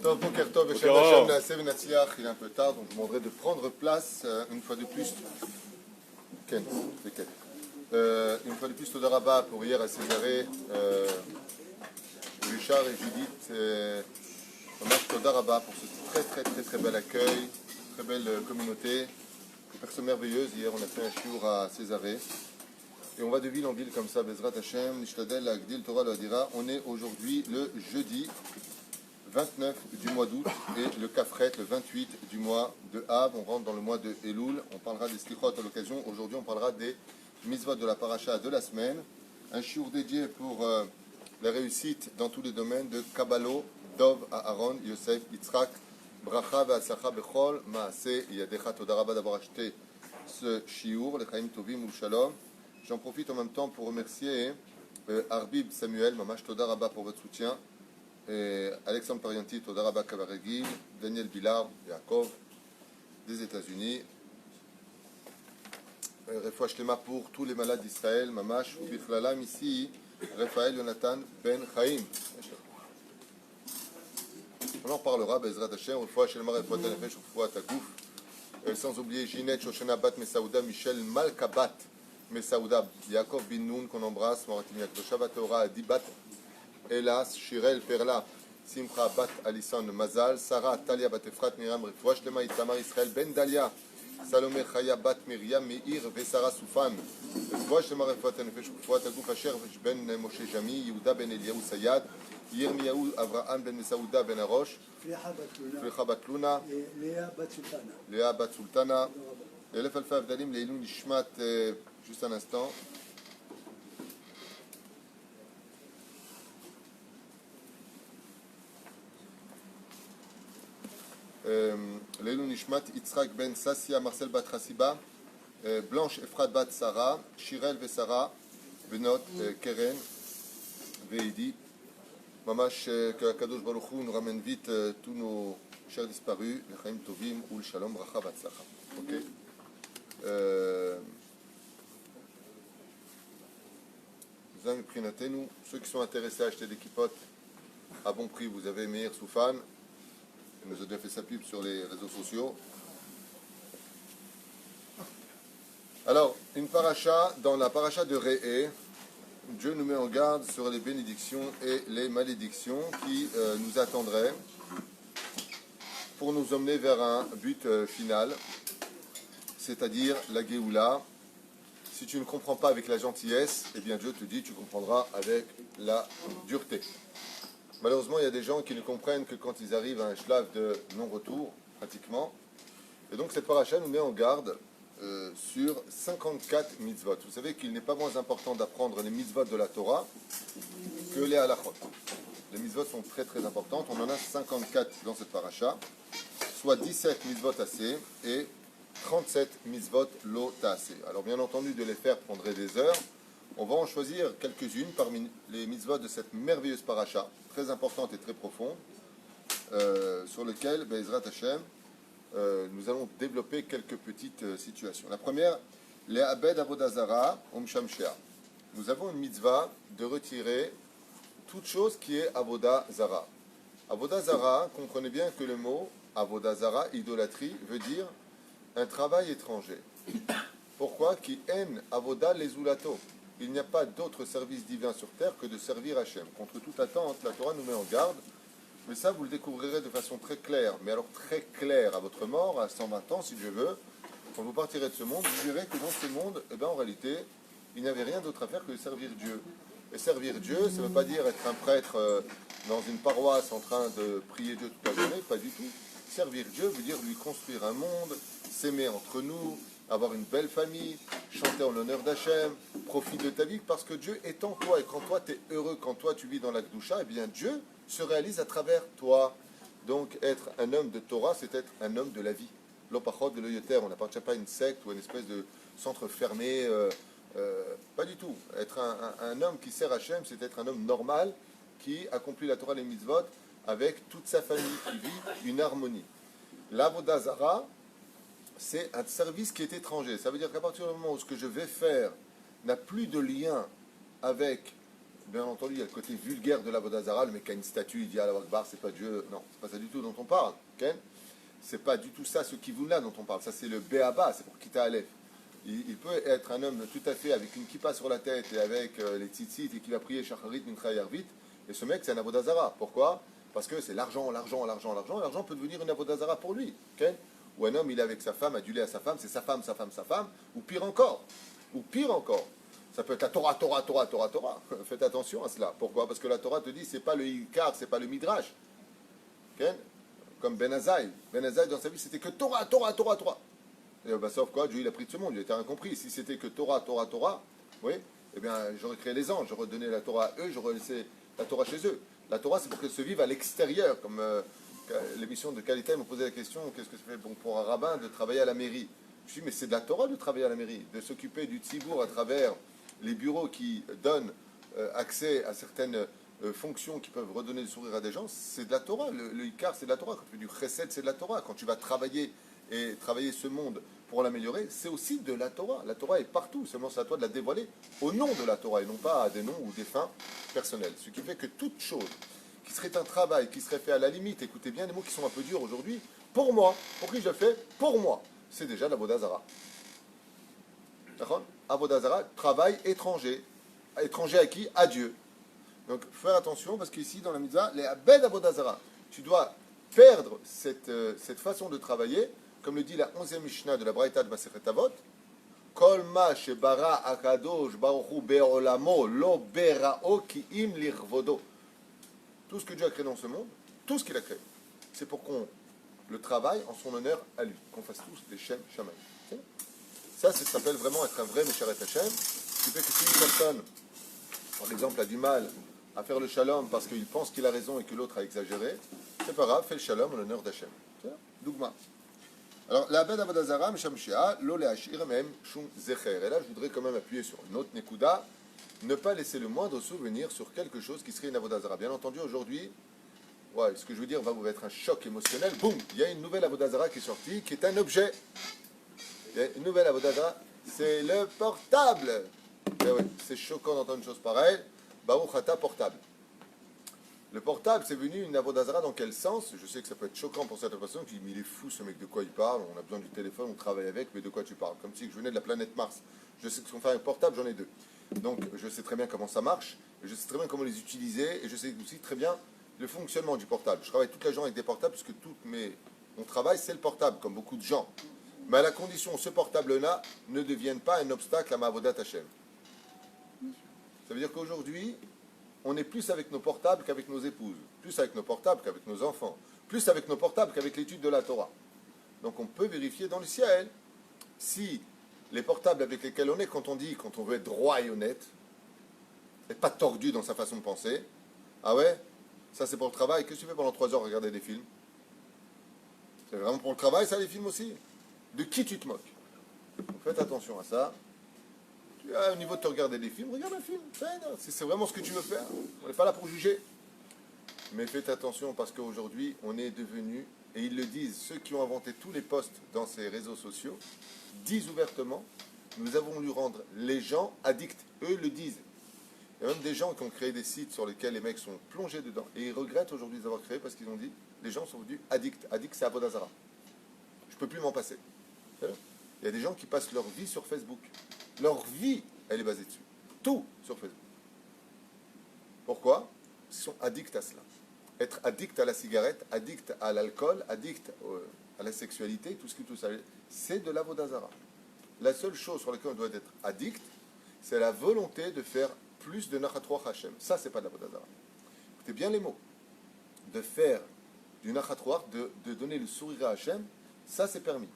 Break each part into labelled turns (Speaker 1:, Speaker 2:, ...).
Speaker 1: Tov, Boker Tov, Shem Hashem, Naaseh V'Natzliach. Il est un peu tard, donc je vous demanderai de prendre place une fois de plus. Ken, c'est Ken. Une fois de plus, Toda Rabba pour hier à Césarée, Richard et Judith. Hommage Toda Rabba pour ce très bel accueil, très belle communauté, des personnes merveilleuses. Hier, on a fait un shiur à Césarée. Et on va de ville en ville comme ça, Bezrat Hashem, Nishtadel, Agdil, Torah, Ladira. On est aujourd'hui le jeudi 29 du mois d'août et le Kafret, le 28 du mois de Av. On rentre dans le mois de Elul. On parlera des Slichot à l'occasion. Aujourd'hui, on parlera des mitzvot de la paracha de la semaine. Un shiur dédié pour la réussite dans tous les domaines de Kabalo, Dov, Aaron, Yosef, Yitzhak, Bracha, Ve'asacha, Bechol, Maaseh, Yadecha. Toda Rabba d'avoir acheté ce shiur, le Chaim Tovim ou Shalom. J'en profite en même temps pour remercier Arbib Samuel, Mamash Toda Rabba pour votre soutien, et Alexandre Parianti, Toda Rabba Kavaregil, Daniel Billard, Yaakov, des États-Unis. Refoua Shlema pour tous les malades d'Israël, Mamash, ou Bichlalam ici, Raphaël Jonathan Ben Chaim. On en parlera, Bezrat Hashem, Refoua Shlema, Refoua Tanefesh, Refoua Tagouf, sans oublier Ginette, Shoshana Bat, Mesaouda, Michel Malkabat, Mesaouda, Yaakov Bin Nun qu'on embrasse, Moratim Yakdosha Batora, Dibat, Elas, Shirel, Perla, Simcha Bat, Alisson, Mazal, Sarah, Talia Bat Efrat, Miriam, Refoua Shlema, Itamar Israël, Ben Dalia, Salomé Chaya Bat, Miriam, Meir, Vesara Soufan, Refoua Shlema, Refoua Tanefesh, Refoua Tagouf, Asher, Ben Moshe Jami, Yehuda Ben Eliaou Sayad, Yirmiyahu Avraham Ben Mesaouda Ben Arosh, Flecha Bat Luna, Léa Bat Sultana, Elef Alfa Avdalim, Leilou Nishmat. Juste un instant. Leilou Nishmat, Yitzhak Ben Sassia, Marcel Bat Hassiba, Blanche Efrat Bat Sarah, Shirel Vesara, Benot, Keren, Veidi. Mamash, que Kadosh Baruch Hu nous ramène vite tous nos chers disparus, le Chaim Tovim ou le Shalom Bracha Batzlacha. Ok. Nous, ceux qui sont intéressés à acheter des kippotes à bon prix, vous avez Meir Soufan, qui nous a déjà fait sa pub sur les réseaux sociaux. Alors, une paracha, dans la paracha de Réé, Dieu nous met en garde sur les bénédictions et les malédictions qui nous attendraient pour nous emmener vers un but final, c'est-à-dire la Géoula. Si tu ne comprends pas avec la gentillesse, eh bien Dieu te dit tu comprendras avec la dureté. Malheureusement, il y a des gens qui ne comprennent que quand ils arrivent à un shlav de non-retour, pratiquement. Et donc cette paracha nous met en garde sur 54 mitzvot. Vous savez qu'il n'est pas moins important d'apprendre les mitzvot de la Torah que les halachot. Les mitzvot sont très importantes. On en a 54 dans cette paracha, soit 17 mitzvot assez et 37 mitzvot lo taaseh. Alors bien entendu, de les faire prendrait des heures. On va en choisir quelques-unes parmi les mitzvot de cette merveilleuse paracha, très importante et très profonde, sur lequel, Be'ezrat Hashem, nous allons développer quelques petites situations. La première, les abed avodazara omshamshea. Nous avons une mitzvah de retirer toute chose qui est avodazara. Avodazara, comprenez bien que le mot avodazara, idolâtrie, veut dire un travail étranger. Pourquoi? Qui haine avoda les ulato. Il n'y a pas d'autre service divin sur terre que de servir Hachem. Contre toute attente, la Torah nous met en garde. Mais ça, vous le découvrirez de façon très claire. Mais alors très claire à votre mort, à 120 ans, si Dieu veut. Quand vous partirez de ce monde, vous verrez que dans ce monde, en réalité, il n'y avait rien d'autre à faire que de servir Dieu. Et servir Dieu, ça ne veut pas dire être un prêtre dans une paroisse en train de prier Dieu toute la journée, pas du tout. Servir Dieu veut dire lui construire un monde, s'aimer entre nous, avoir une belle famille, chanter en l'honneur d'Hachem, profite de ta vie, parce que Dieu est en toi, et quand toi tu es heureux, quand toi tu vis dans la Kedusha, eh bien Dieu se réalise à travers toi. Donc être un homme de Torah, c'est être un homme de la vie. L'opachot de l'Oyoter, on n'appartient pas à une secte ou à une espèce de centre fermé, pas du tout. Être un homme qui sert Hachem, c'est être un homme normal, qui accomplit la Torah et les mitzvot, avec toute sa famille, qui vit une harmonie. L'avodazara, c'est un service qui est étranger. Ça veut dire qu'à partir du moment où ce que je vais faire n'a plus de lien avec bien entendu, il y a le côté vulgaire de l'Avodah Zarah, le mec a une statue, il dit Allah Akbar, c'est pas Dieu. Non, c'est pas ça du tout dont on parle. Okay, c'est pas du tout ça, ce kivun-là dont on parle. Ça, c'est le Béaba, c'est pour Kita Aleph. Il peut être un homme tout à fait avec une kippa sur la tête et avec les tzitzit et qui va prier Shacharit, Mincha, Yarvit. Et ce mec, c'est un Avodah Zarah. Pourquoi? Parce que c'est l'argent, l'argent, l'argent, l'argent. L'argent peut devenir une Avodah Zarah pour lui. Okay, ou un homme, il est avec sa femme, adulé à sa femme, c'est sa femme, sa femme, sa femme. Ou pire encore. Ou pire encore. Ça peut être la Torah, Torah, Torah, Torah, Torah. Faites attention à cela. Pourquoi? Parce que la Torah te dit, c'est pas le Ikar, c'est pas le Midrash. Okay, comme Ben Azaï. Ben Azaï, dans sa vie, c'était que Torah, Torah, Torah, Torah. Et bah, sauf quoi, Dieu il a pris de ce monde, il a été incompris. Si c'était que Torah, Torah, Torah, oui, eh bien j'aurais créé les anges, j'aurais donné la Torah à eux, j'aurais laissé la Torah chez eux. La Torah, c'est pour qu'elle se vive à l'extérieur. Comme l'émission de Qualité me posait la question, qu'est-ce que ça fait bon pour un rabbin de travailler à la mairie? Je dis, mais c'est de la Torah de travailler à la mairie, de s'occuper du tzibour à travers les bureaux qui donnent accès à certaines fonctions qui peuvent redonner le sourire à des gens, c'est de la Torah. Le Icar, c'est de la Torah. Quand tu fais du chesed, c'est de la Torah. Quand tu vas travailler et travailler ce monde pour l'améliorer, c'est aussi de la Torah. La Torah est partout, seulement c'est à toi de la dévoiler au nom de la Torah et non pas à des noms ou des fins personnelles. Ce qui fait que toute chose qui serait un travail, qui serait fait à la limite, écoutez bien les mots qui sont un peu durs aujourd'hui, pour moi, pour qui je le fais, pour moi, c'est déjà l'Avodah Zarah. D'accord? Avodah Zarah, travail étranger. Étranger à qui? À Dieu. Donc, faire attention, parce qu'ici, dans la mitzvah, les abed Avodah Zarah, tu dois perdre cette façon de travailler, comme le dit la 11e Mishnah de la Braïta de Masechet Avot, Kol ma shebara akadosh baruchu be'olamo lo berao ki im lirvodo. Tout ce que Dieu a créé dans ce monde, tout ce qu'il a créé, c'est pour qu'on le travaille en son honneur à lui, qu'on fasse tous des Shem Shammai. Ça s'appelle vraiment être un vrai Mesharet Hashem, ce qui fait que si une personne, par exemple, a du mal à faire le shalom parce qu'il pense qu'il a raison et que l'autre a exagéré, c'est pas grave, fais le shalom en l'honneur d'Hachem. Dougma. Alors, la ben Avodah Zarah, Misham Shea, lo le'ashir mem shum zecher. Et là, je voudrais quand même appuyer sur une autre nekuda, ne pas laisser le moindre souvenir sur quelque chose qui serait une Avodah Zarah. Bien entendu, aujourd'hui, ouais, ce que je veux dire va vous être un choc émotionnel. Boum, il y a une nouvelle Avodah Zarah qui est sortie, qui est un objet. Il y a une nouvelle Avodah Zarah, c'est le portable. Et oui, c'est choquant d'entendre une chose pareille. Baruch Ata portable. Le portable, c'est venu une Avodah Zarah dans quel sens? Je sais que ça peut être choquant pour certaines personnes qui disent mais il est fou ce mec, de quoi il parle? On a besoin du téléphone, on travaille avec, mais de quoi tu parles? Comme si je venais de la planète Mars. Je sais que qu'on fait un portable, j'en ai deux. Donc je sais très bien comment ça marche, je sais très bien comment les utiliser, et je sais aussi très bien le fonctionnement du portable. Je travaille toute la journée avec des portables, parce que mon travail, c'est le portable, comme beaucoup de gens. Mais à la condition que ce portable-là ne devienne pas un obstacle à ma Avodat Hashem. Ça veut dire qu'aujourd'hui, on est plus avec nos portables qu'avec nos épouses, plus avec nos portables qu'avec nos enfants, plus avec nos portables qu'avec l'étude de la Torah. Donc on peut vérifier dans le ciel si les portables avec lesquels on est, quand on veut être droit et honnête, et pas tordu dans sa façon de penser, ah ouais, ça c'est pour le travail, qu'est-ce que tu fais pendant 3 heures regarder des films? C'est vraiment pour le travail ça, les films aussi? De qui tu te moques? Donc faites attention à ça. Au niveau de te regarder des films, regarde un film. C'est vraiment ce que tu veux faire. On n'est pas là pour juger. Mais faites attention parce qu'aujourd'hui, on est devenu, et ils le disent, ceux qui ont inventé tous les posts dans ces réseaux sociaux, disent ouvertement, nous avons voulu rendre les gens addicts. Eux le disent. Il y a même des gens qui ont créé des sites sur lesquels les mecs sont plongés dedans. Et ils regrettent aujourd'hui d'avoir créé parce qu'ils ont dit, les gens sont devenus addicts. Addict, c'est Avodah Zarah. Je ne peux plus m'en passer. Il y a des gens qui passent leur vie sur Facebook. Leur vie, elle est basée dessus. Tout sur Facebook. Pourquoi? Ils sont addicts à cela. Être addict à la cigarette, addict à l'alcool, addict à la sexualité, tout ce qui tout ça, c'est de l'Avodah Zarah. La seule chose sur laquelle on doit être addict, c'est la volonté de faire plus de Nachat Ruach Hashem. Ça, c'est pas de l'Avodah Zarah. Écoutez bien les mots. De faire du Nachat Ruach, de donner le sourire à Hashem, ça c'est permis.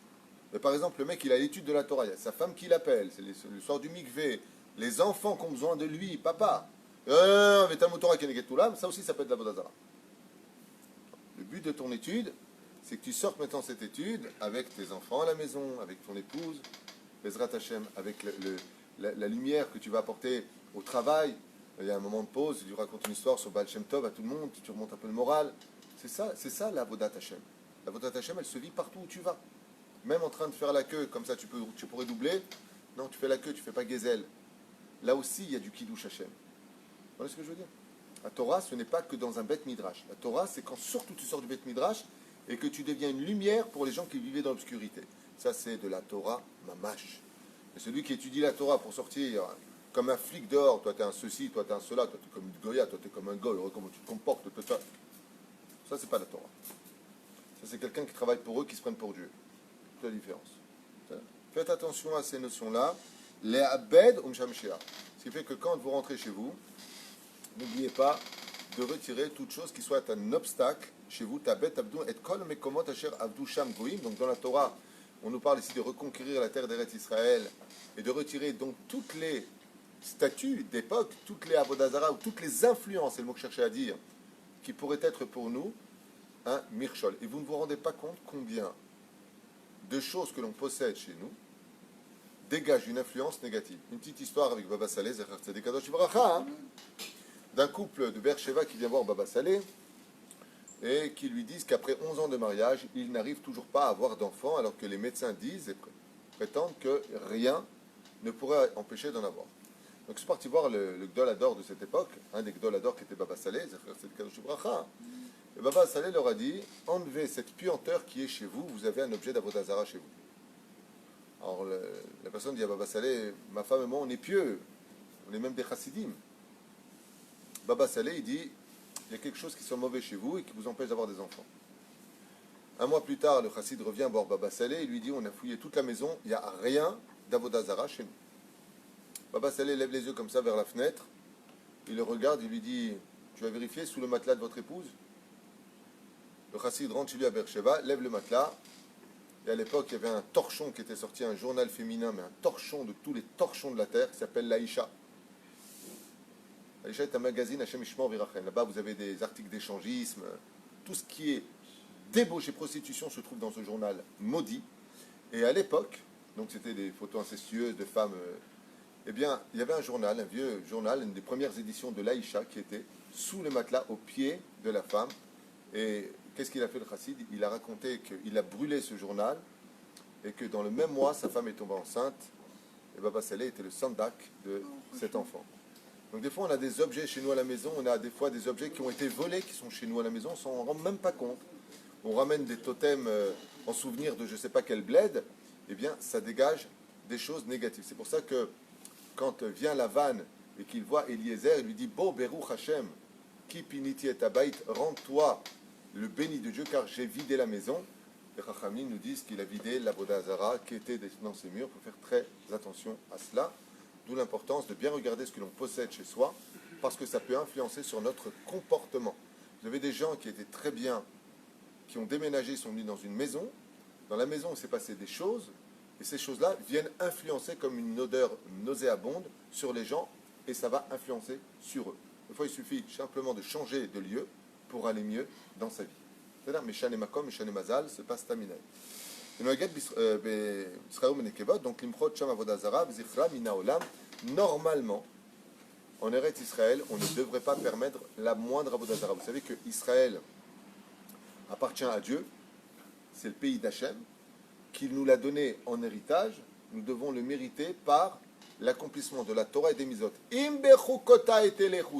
Speaker 1: Mais par exemple, le mec, il a l'étude de la Torah, il y a sa femme qui l'appelle, c'est le soir du mikvé, les enfants qui ont besoin de lui, papa. Avec Talmud Torah Keneget Ulam, ça aussi, ça peut être de l'Avodah Zarah. Le but de ton étude, c'est que tu sortes maintenant cette étude avec tes enfants à la maison, avec ton épouse, Bezrat Hashem, avec la lumière que tu vas apporter au travail. Il y a un moment de pause, tu racontes une histoire sur Baal Shem Tov à tout le monde, tu remontes un peu le moral. C'est ça l'Avodat Hashem. L'Avodat Hashem, elle se vit partout où tu vas. Même en train de faire la queue, comme ça tu pourrais doubler. Non, tu fais la queue, tu fais pas Gezel. Là aussi, il y a du Kiddush Hashem. Vous voyez ce que je veux dire? La Torah, ce n'est pas que dans un Beth Midrash. La Torah, c'est quand surtout tu sors du Beth Midrash et que tu deviens une lumière pour les gens qui vivaient dans l'obscurité. Ça, c'est de la Torah mamash. Et celui qui étudie la Torah pour sortir comme un flic dehors, toi t'es un ceci, toi t'es un cela, toi t'es comme une Goya, toi t'es comme un Goy, comment tu te comportes, toi. Ça, c'est pas la Torah. Ça, c'est quelqu'un qui travaille pour eux, qui se prennent pour Dieu. C'est la différence. Faites attention à ces notions-là. Les abed umshamshia. Ce qui fait que quand vous rentrez chez vous, n'oubliez pas de retirer toute chose qui soit un obstacle chez vous. Tabet abdou et kol mekomot asher avdu sham goyim. Donc dans la Torah, on nous parle ici de reconquérir la terre d'Eretz Israël et de retirer donc toutes les statues d'époque, toutes les avodazara ou toutes les influences, c'est le mot que je cherchais à dire, qui pourraient être pour nous un mirchol. Et vous ne vous rendez pas compte combien de choses que l'on possède chez nous dégagent une influence négative. Une petite histoire avec Baba Saleh, Zecher Tzedek Kadosh Livracha, d'un couple de Beersheba qui vient voir Baba Saleh et qui lui disent qu'après 11 ans de mariage, il n'arrive toujours pas à avoir d'enfants alors que les médecins disent et prétendent que rien ne pourrait empêcher d'en avoir. Donc ils sont partis voir le Gdol Hador de cette époque, un des Gdol Hador qui était Baba Saleh, Zecher Tzedek Kadosh Livracha. Et Baba Saleh leur a dit, enlevez cette puanteur qui est chez vous, vous avez un objet d'Avodazara chez vous. Alors la personne dit à Baba Saleh, ma femme et moi on est pieux, on est même des chassidim. Baba Saleh il dit, il y a quelque chose qui soit mauvais chez vous et qui vous empêche d'avoir des enfants. Un mois plus tard, le chassid revient voir Baba Saleh et lui dit, on a fouillé toute la maison, il n'y a rien d'Avodazara chez nous. Baba Saleh lève les yeux comme ça vers la fenêtre, il le regarde, il lui dit, tu as vérifié sous le matelas de votre épouse? Le chassid rentre chez lui à Beersheba, lève le matelas. Et à l'époque, il y avait un torchon qui était sorti, un journal féminin, mais un torchon de tous les torchons de la terre, qui s'appelle l'Aïcha. L'Aïcha est un magazine Hashem Ishmor Virachem. Là-bas, vous avez des articles d'échangisme. Tout ce qui est débauche et prostitution se trouve dans ce journal maudit. Et à l'époque, donc c'était des photos incestueuses de femmes. Eh bien, il y avait un journal, un vieux journal, une des premières éditions de l'Aïcha, qui était sous le matelas, au pied de la femme. Et qu'est-ce qu'il a fait le chassid? Il a raconté qu'il a brûlé ce journal et que dans le même mois, sa femme est tombée enceinte et Baba Saleh était le sandak de cet enfant. Donc des fois, on a des objets chez nous à la maison, on a des fois des objets qui ont été volés, qui sont chez nous à la maison, on s'en rend même pas compte. On ramène des totems en souvenir de je ne sais pas quel bled, eh bien, ça dégage des choses négatives. C'est pour ça que quand vient la vanne et qu'il voit Eliezer, il lui dit « Bo Beruch Hashem, ki piniti et abait, rends-toi le béni de Dieu, car j'ai vidé la maison. » Les Chachamim nous disent qu'il a vidé la Bodazara qui était dans ses murs. Il faut faire très attention à cela. D'où l'importance de bien regarder ce que l'on possède chez soi, parce que ça peut influencer sur notre comportement. Vous avez des gens qui étaient très bien, qui ont déménagé, sont venus dans une maison. Dans la maison, il s'est passé des choses, et ces choses-là viennent influencer comme une odeur nauséabonde sur les gens, et ça va influencer sur eux. Des fois, il suffit simplement de changer de lieu pour aller mieux dans sa vie. C'est-à-dire, Meshane Makom, Meshane Mazal, c'est pas Staminay. Donc, l'imchot Sham Avodazara, Zichra, Mina Olam, normalement, en Eretz Israël, on ne devrait pas permettre la moindre Avodazara. Vous savez que Israël appartient à Dieu, c'est le pays d'Hachem, qu'il nous l'a donné en héritage, nous devons le mériter par l'accomplissement de la Torah et des mitzvot.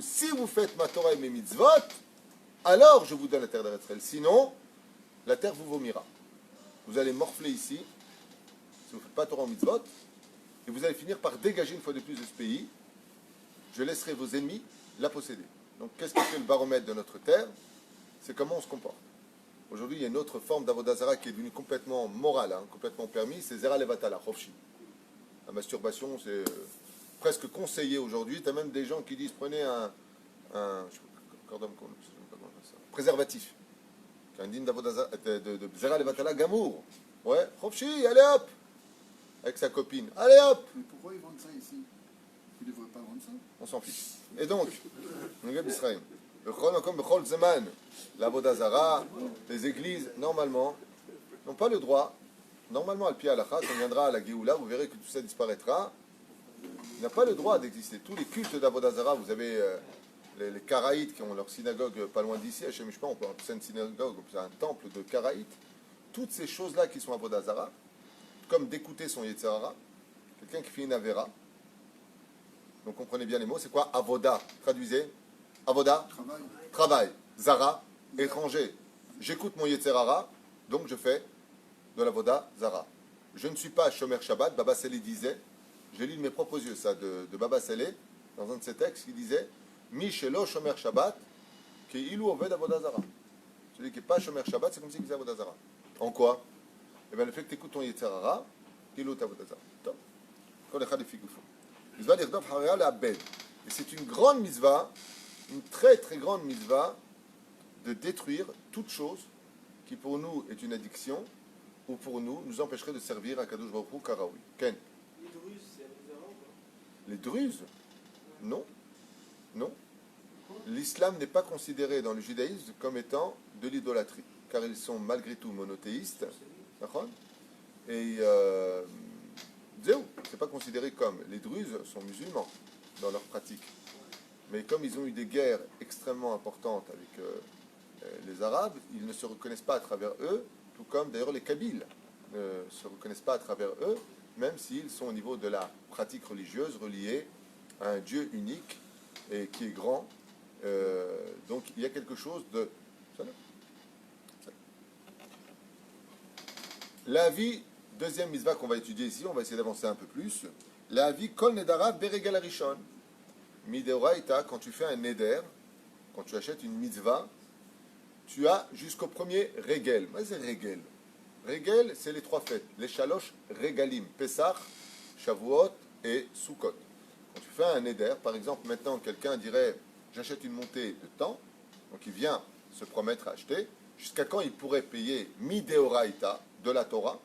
Speaker 1: Si vous faites ma Torah et mes mitzvot, alors je vous donne la terre d'Eretz Israël. Sinon, la terre vous vomira. Vous allez morfler ici, si vous ne faites pas Torah en mitzvot, et vous allez finir par dégager une fois de plus de ce pays. Je laisserai vos ennemis la posséder. Donc, qu'est-ce qui fait le baromètre de notre terre? C'est comment on se comporte. Aujourd'hui, il y a une autre forme d'avodazara qui est devenue complètement morale, complètement permise, c'est Zera Levatala, Chofshi. La masturbation, c'est presque conseillé aujourd'hui. Tu as même des gens qui disent prenez un préservatif. Un digne de Zera Levatala Gamour. Ouais, Chofshi, allez hop! Avec sa copine. Allez hop!
Speaker 2: Mais pourquoi ils vendent ça ici? Ils ne devraient pas vendre ça?
Speaker 1: On s'en fiche. Et donc, Israël. L'Avodazara, les églises, normalement, n'ont pas le droit, normalement, al-Pi Halakha, quand on viendra à la Géoula, vous verrez que tout ça disparaîtra, il n'a pas le droit d'exister. Tous les cultes d'Avodazara, vous avez les Karaïtes qui ont leur synagogue pas loin d'ici, à Shemishpa, on peut appeler ça une synagogue, on peut un temple de Karaïtes. Toutes ces choses-là qui sont Avodazara, comme d'écouter son Yetzirara, quelqu'un qui fait une Avera, Donc comprenez bien les mots. C'est quoi avoda? Traduisez. Avoda,
Speaker 2: Travail.
Speaker 1: travail. Zara, étranger. J'écoute mon Yetzer Hara, donc je fais de l'avoda zara. Je ne suis pas Shomer Shabbat. Baba Salé disait, j'ai lu de mes propres yeux ça, de Baba Salé, dans un de ses textes, il disait Mi shelo Shomer Shabbat, ki ilu oved avoda zara. Celui qui n'est pas Shomer Shabbat, c'est comme s'il faisait avoda zara. En quoi? Eh bien, le fait que tu écoutes ton Yetzer Hara, ilu avoda zara. Top. Kol echad lefi gufo. Mitzvah l'irdof haraya le'abed. Et c'est une grande mitzvah, une très très grande mitzvah, de détruire toute chose qui pour nous est une addiction ou pour nous empêcherait de servir à Kadosh Baruch Hu Karaoui. Ken?
Speaker 3: Les Druzes, c'est Avoda ou pas?
Speaker 1: Les Druzes? Non. Non. L'islam n'est pas considéré dans le judaïsme comme étant de l'idolâtrie, car ils sont malgré tout monothéistes. D'accord? Et zéou, c'est pas considéré comme. Les Druzes sont musulmans dans leur pratique. Mais comme ils ont eu des guerres extrêmement importantes avec les Arabes, ils ne se reconnaissent pas à travers eux, tout comme d'ailleurs les Kabyles ne se reconnaissent pas à travers eux, même s'ils sont au niveau de la pratique religieuse reliés à un Dieu unique et qui est grand. Donc il y a quelque chose de... La vie, deuxième mitzvah qu'on va étudier ici, on va essayer d'avancer un peu plus. La vie kol nedara beregal arishon. Mideoraita, quand tu fais un neder, quand tu achètes une mitzvah, tu as jusqu'au premier régel. Mais c'est régel. Régel, c'est les trois fêtes. Les shalosh regalim. Pesach, Shavuot et Sukkot. Quand tu fais un neder, par exemple, maintenant, quelqu'un dirait, j'achète une montée de temps, donc il vient se promettre à acheter, jusqu'à quand il pourrait payer mideoraita de la Torah,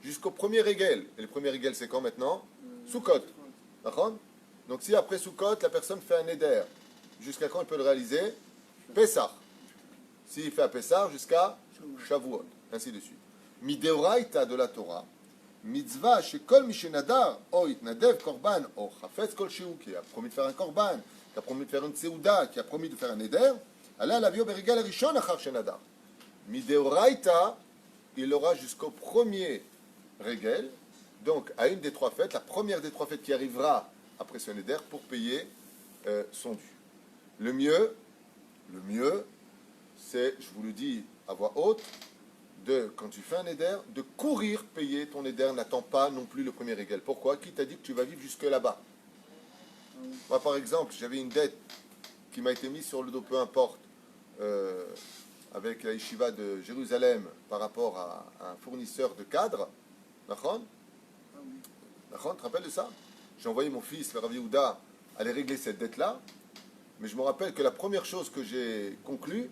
Speaker 1: jusqu'au premier régel. Et le premier régel, c'est quand maintenant? Sukkot. D'accord? Donc si après Sukkot, la personne fait un neder, jusqu'à quand il peut le réaliser? Pesach. S'il fait à Pesach, jusqu'à Shavuot. Ainsi de suite. Mideoraita de la Torah, mitzvah chez kol mishenadar, o itnadev korban, o chafetz kol shiu, qui a promis de faire un korban, qui a promis de faire une seuda, qui a promis de faire un neder, Allah l'avio berigal rishon achar shenadar. Mideoraita, il aura jusqu'au premier régel, donc à une des trois fêtes, la première des trois fêtes qui arrivera après ce neder pour payer son dû. Le mieux, c'est, je vous le dis à voix haute, quand tu fais un neder, de courir payer ton neder, n'attends pas non plus le premier régel. Pourquoi? Qui t'a dit que tu vas vivre jusque là-bas? Moi, par exemple, j'avais une dette qui m'a été mise sur le dos, peu importe, avec la yeshiva de Jérusalem par rapport à un fournisseur de cadres. Nachon? Nachon, tu te rappelles de ça? J'ai envoyé mon fils, le Rav Yehuda, aller régler cette dette-là. Mais je me rappelle que la première chose que j'ai conclue,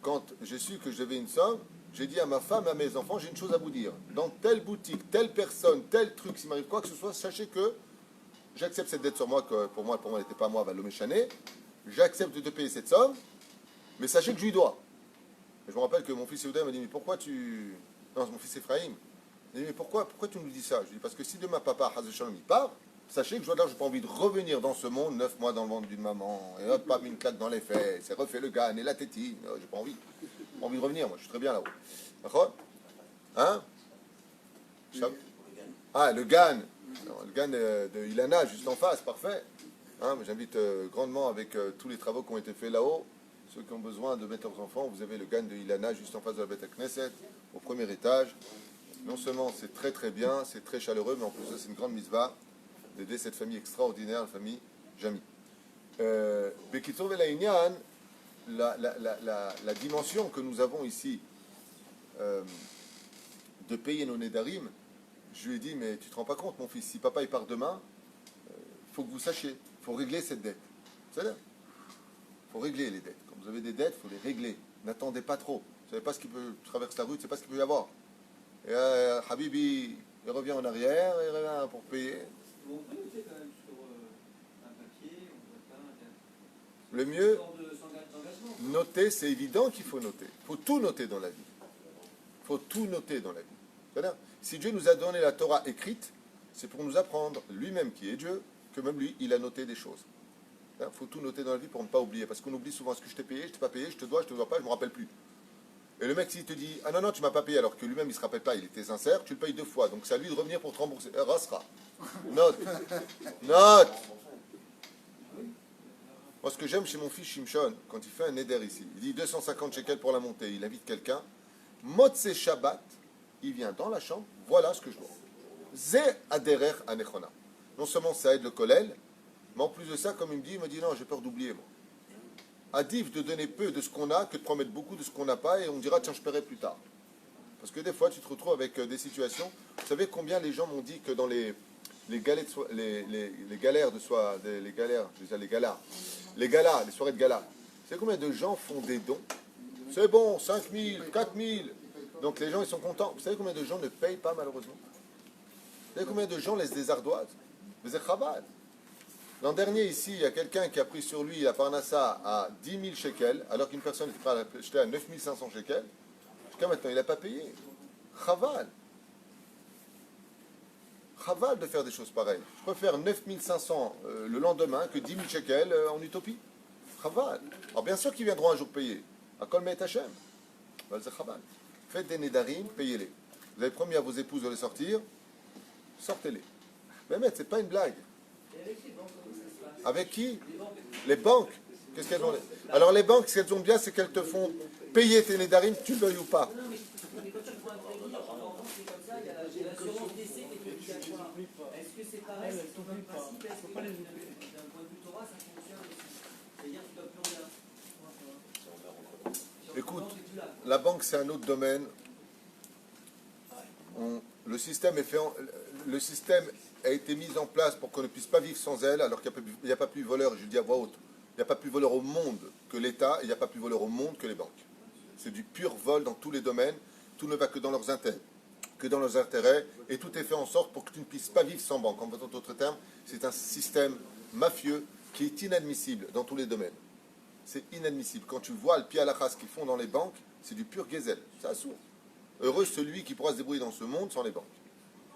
Speaker 1: quand j'ai su que je devais une somme, j'ai dit à ma femme et à mes enfants, j'ai une chose à vous dire. Dans telle boutique, telle personne, tel truc, s'il m'arrive quoi que ce soit, sachez que j'accepte cette dette sur moi, que pour moi, elle n'était pas moi, va l'oméchaner. J'accepte de te payer cette somme, mais sachez que je lui dois. Et je me rappelle que mon fils Yehuda m'a dit, mais pourquoi tu... Non, mon fils Ephraim. Il m'a dit, mais pourquoi tu nous dis ça? Je lui ai dit, parce que si demain papa, Haz Shalom, il part, sachez que je n'ai pas envie de revenir dans ce monde 9 mois dans le ventre d'une maman, et hop, pas mis une claque dans les fesses, et refait le gan et la tétine. J'ai pas envie. J'ai pas envie de revenir, moi, je suis très bien là-haut. D'accord? Hein? Ah, le gan. Alors, le gan de Ilana, juste en face, parfait. Hein, j'invite grandement avec tous les travaux qui ont été faits là-haut. Ceux qui ont besoin de mettre leurs enfants, vous avez le gan de Ilana juste en face de la Beth Knesset, au premier étage. Non seulement c'est très très bien, c'est très chaleureux, mais en plus c'est une grande mitzvah d'aider cette famille extraordinaire, la famille Jamy. Bekitov et Laïnian, la dimension que nous avons ici de payer nos Nédarim, je lui ai dit, mais tu te rends pas compte, mon fils, si papa il part demain, il faut que vous sachiez, il faut régler cette dette. C'est-à-dire, il faut régler les dettes. Quand vous avez des dettes, il faut les régler. N'attendez pas trop. Vous ne savez pas ce qui peut traverser la rue, tu ne sais pas ce qu'il peut y avoir. Et Habibi, il revient en arrière, il revient pour payer.
Speaker 3: On peut noter quand même sur un papier, on ne pas
Speaker 1: Le mieux,
Speaker 3: d'engagement.
Speaker 1: noter, c'est évident qu'il faut noter. Il faut tout noter dans la vie. Il faut tout noter dans la vie. C'est-à-dire, si Dieu nous a donné la Torah écrite, c'est pour nous apprendre, lui-même qui est Dieu, que même lui, il a noté des choses. Il faut tout noter dans la vie pour ne pas oublier. Parce qu'on oublie souvent, est-ce que je t'ai payé, je t'ai pas payé, je te dois pas, je ne me rappelle plus. Et le mec, s'il te dit, ah non, non, tu m'as pas payé, alors que lui-même, il ne se rappelle pas, il était sincère, tu le payes 2 fois. Donc c'est à lui de revenir pour te rembourser. Rasra. Note. Note. Moi, ce que j'aime chez mon fils Shimshon, quand il fait un neder ici, il dit 250 shekels pour la montée, il invite quelqu'un. Motzei Shabbat, il vient dans la chambre, voilà ce que je dois. Ze aderer anechona. Non seulement ça aide le kollel, mais en plus de ça, comme il me dit non, j'ai peur d'oublier, moi. Adif de donner peu de ce qu'on a que de promettre beaucoup de ce qu'on n'a pas et on dira tiens, je paierai plus tard. Parce que des fois, tu te retrouves avec des situations. Vous savez combien les gens m'ont dit que dans les galères de soie, les galères, je veux dire les galas, les soirées de gala, vous savez combien de gens font des dons? C'est bon, 5 000, 4 000. Donc les gens, ils sont contents. Vous savez combien de gens ne payent pas, malheureusement? Vous savez combien de gens laissent des ardoises? Des ekhabad. L'an dernier, ici, il y a quelqu'un qui a pris sur lui la parnassa à 10 000 shekels, alors qu'une personne était prête à l'acheter à 9 500 shekels. Jusqu'à maintenant, il n'a pas payé. Chaval. Chaval de faire des choses pareilles. Je préfère 9 500 le lendemain que 10 000 shekels en utopie. Chaval. Alors bien sûr qu'ils viendront un jour payer. À Kol Me'et Hashem. C'est chaval. Faites des nedarim, payez-les. Vous avez promis à vos épouses de les sortir, sortez-les. Mais c'est pas une blague. Avec qui? Les banques. Qu'est-ce qu'elles ont? Alors les banques, ce qu'elles ont bien, c'est qu'elles te font payer tes nedarim, tu le veuilles ou pas.
Speaker 3: Non, mais quand tu prends un crédit, en France, c'est comme ça, il y a l'assurance d'essai qui est obligatoire. Est-ce que c'est pareil, c'est ton même principe? Est-ce que d'un point de vue Torah, ça fonctionne aussi? C'est-à-dire que tu dois plus rien.
Speaker 1: Écoute, la banque, c'est un autre domaine. Le système a été mis en place pour qu'on ne puisse pas vivre sans elle, alors qu'il n'y a pas plus voleur, je le dis à voix haute, il n'y a pas plus voleur au monde que l'État, et il n'y a pas plus voleur au monde que les banques. C'est du pur vol dans tous les domaines, tout ne va que dans leurs intérêts, et tout est fait en sorte pour que tu ne puisses pas vivre sans banque. En d'autres termes, c'est un système mafieux qui est inadmissible dans tous les domaines. C'est inadmissible. Quand tu vois le pied à la race qu'ils font dans les banques, c'est du pur gazelle. C'est assourd. Heureux celui qui pourra se débrouiller dans ce monde sans les banques.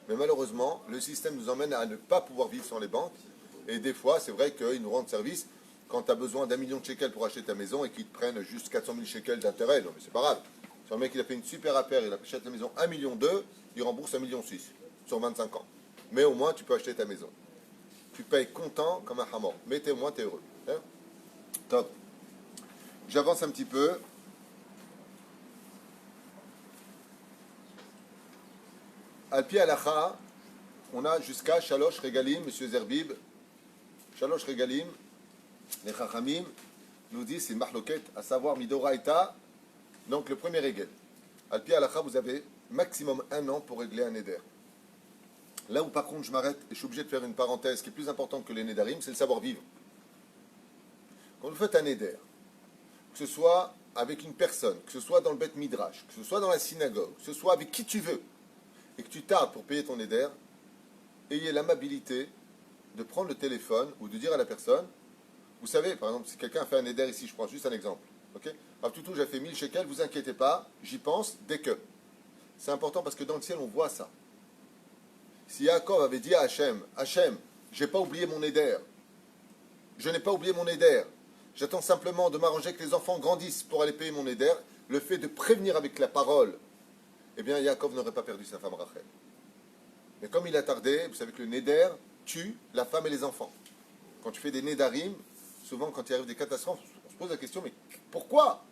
Speaker 1: Mais malheureusement, le système nous emmène à ne pas pouvoir vivre sans les banques. Et des fois, c'est vrai qu'ils nous rendent service quand tu as besoin d'1 million de shekels pour acheter ta maison et qu'ils te prennent juste 400 000 shekels d'intérêt. Non, mais c'est pas grave. Si un mec il a fait une super affaire, il achète la maison 1,2 million, il rembourse 1,6 million sur 25 ans. Mais au moins, tu peux acheter ta maison. Tu payes content comme un hamor. Mais au moins, tu es heureux. Hein? Top. J'avance un petit peu. Al-Pi Halacha, on a jusqu'à Shalosh Regalim, Monsieur Zerbib. Shalosh Regalim, les Chachamim nous disent c'est une mahloket, à savoir Midoraita. Donc le premier régel. Al-Pi Halacha, vous avez maximum 1 an pour régler un neder. Là où par contre je m'arrête et je suis obligé de faire une parenthèse qui est plus importante que les nedarim, c'est le savoir-vivre. Quand vous faites un neder, que ce soit avec une personne, que ce soit dans le Beth Midrash, que ce soit dans la synagogue, que ce soit avec qui tu veux, et que tu tardes pour payer ton éder, ayez l'amabilité de prendre le téléphone ou de dire à la personne, vous savez, par exemple, si quelqu'un fait un éder ici, je prends juste un exemple, ok? Alors tout, j'ai fait 1000 shekels, vous inquiétez pas, j'y pense dès que. C'est important parce que dans le ciel, on voit ça. Si Yaakov avait dit à Hachem, Hachem, j'ai pas oublié mon éder, je n'ai pas oublié mon éder, j'attends simplement de m'arranger que les enfants grandissent pour aller payer mon éder, le fait de prévenir avec la parole, eh bien, Yaakov n'aurait pas perdu sa femme Rachel. Mais comme il a tardé, vous savez que le Neder tue la femme et les enfants. Quand tu fais des Nedarim, souvent quand il arrive des catastrophes, on se pose la question, mais pourquoi?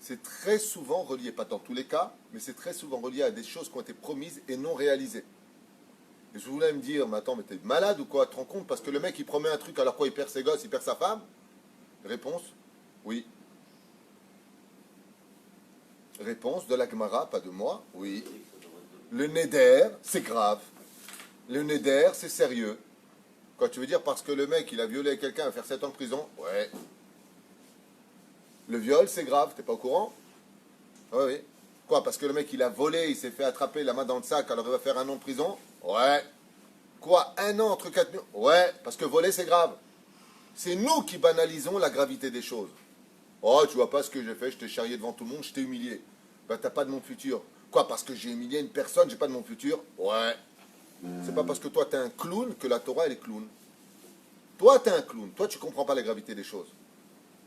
Speaker 1: C'est très souvent relié, pas dans tous les cas, mais c'est très souvent relié à des choses qui ont été promises et non réalisées. Et je voulais me dire, mais attends, mais t'es malade ou quoi? Tu te rends compte? Parce que le mec, il promet un truc alors quoi? Il perd ses gosses, il perd sa femme? Réponse, oui. Réponse de la Gemara, pas de moi, oui. Le Neder, c'est grave. Le Neder, c'est sérieux. Quoi, tu veux dire parce que le mec, il a violé quelqu'un, il va faire 7 ans de prison? Ouais. Le viol, c'est grave, t'es pas au courant? Oui, oui. Quoi, parce que le mec, il a volé, il s'est fait attraper la main dans le sac, alors il va faire 1 an de prison? Ouais. Quoi, 1 an entre 4 millions? Ouais, parce que voler, c'est grave. C'est nous qui banalisons la gravité des choses. Oh, tu vois pas ce que j'ai fait, je t'ai charrié devant tout le monde, je t'ai humilié. Ben, t'as pas de mon futur. Quoi, parce que j'ai humilié une personne, j'ai pas de mon futur? Ouais. C'est pas parce que toi t'es un clown que la Torah elle est clown. Toi t'es un clown, toi tu comprends pas la gravité des choses.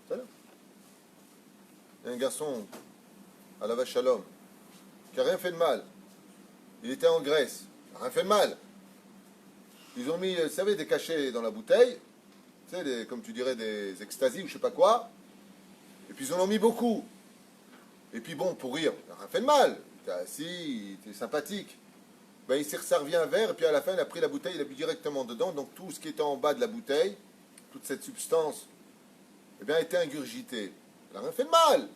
Speaker 1: C'est là. Il y a un garçon à la vache Shalom qui a rien fait de mal. Il était en Grèce, il a rien fait de mal. Ils ont mis, vous savez, des cachets dans la bouteille. tu sais, comme tu dirais, des extasies ou je sais pas quoi. Et puis ils en ont mis beaucoup. Et puis bon, pour rire, ça n'a rien fait de mal. T'es assis, t'es sympathique. Ben, il s'est resservi un verre, et puis à la fin, il a pris la bouteille, il a bu directement dedans. Donc tout ce qui était en bas de la bouteille, toute cette substance, eh bien, a été ingurgité. Il n'a rien fait de mal.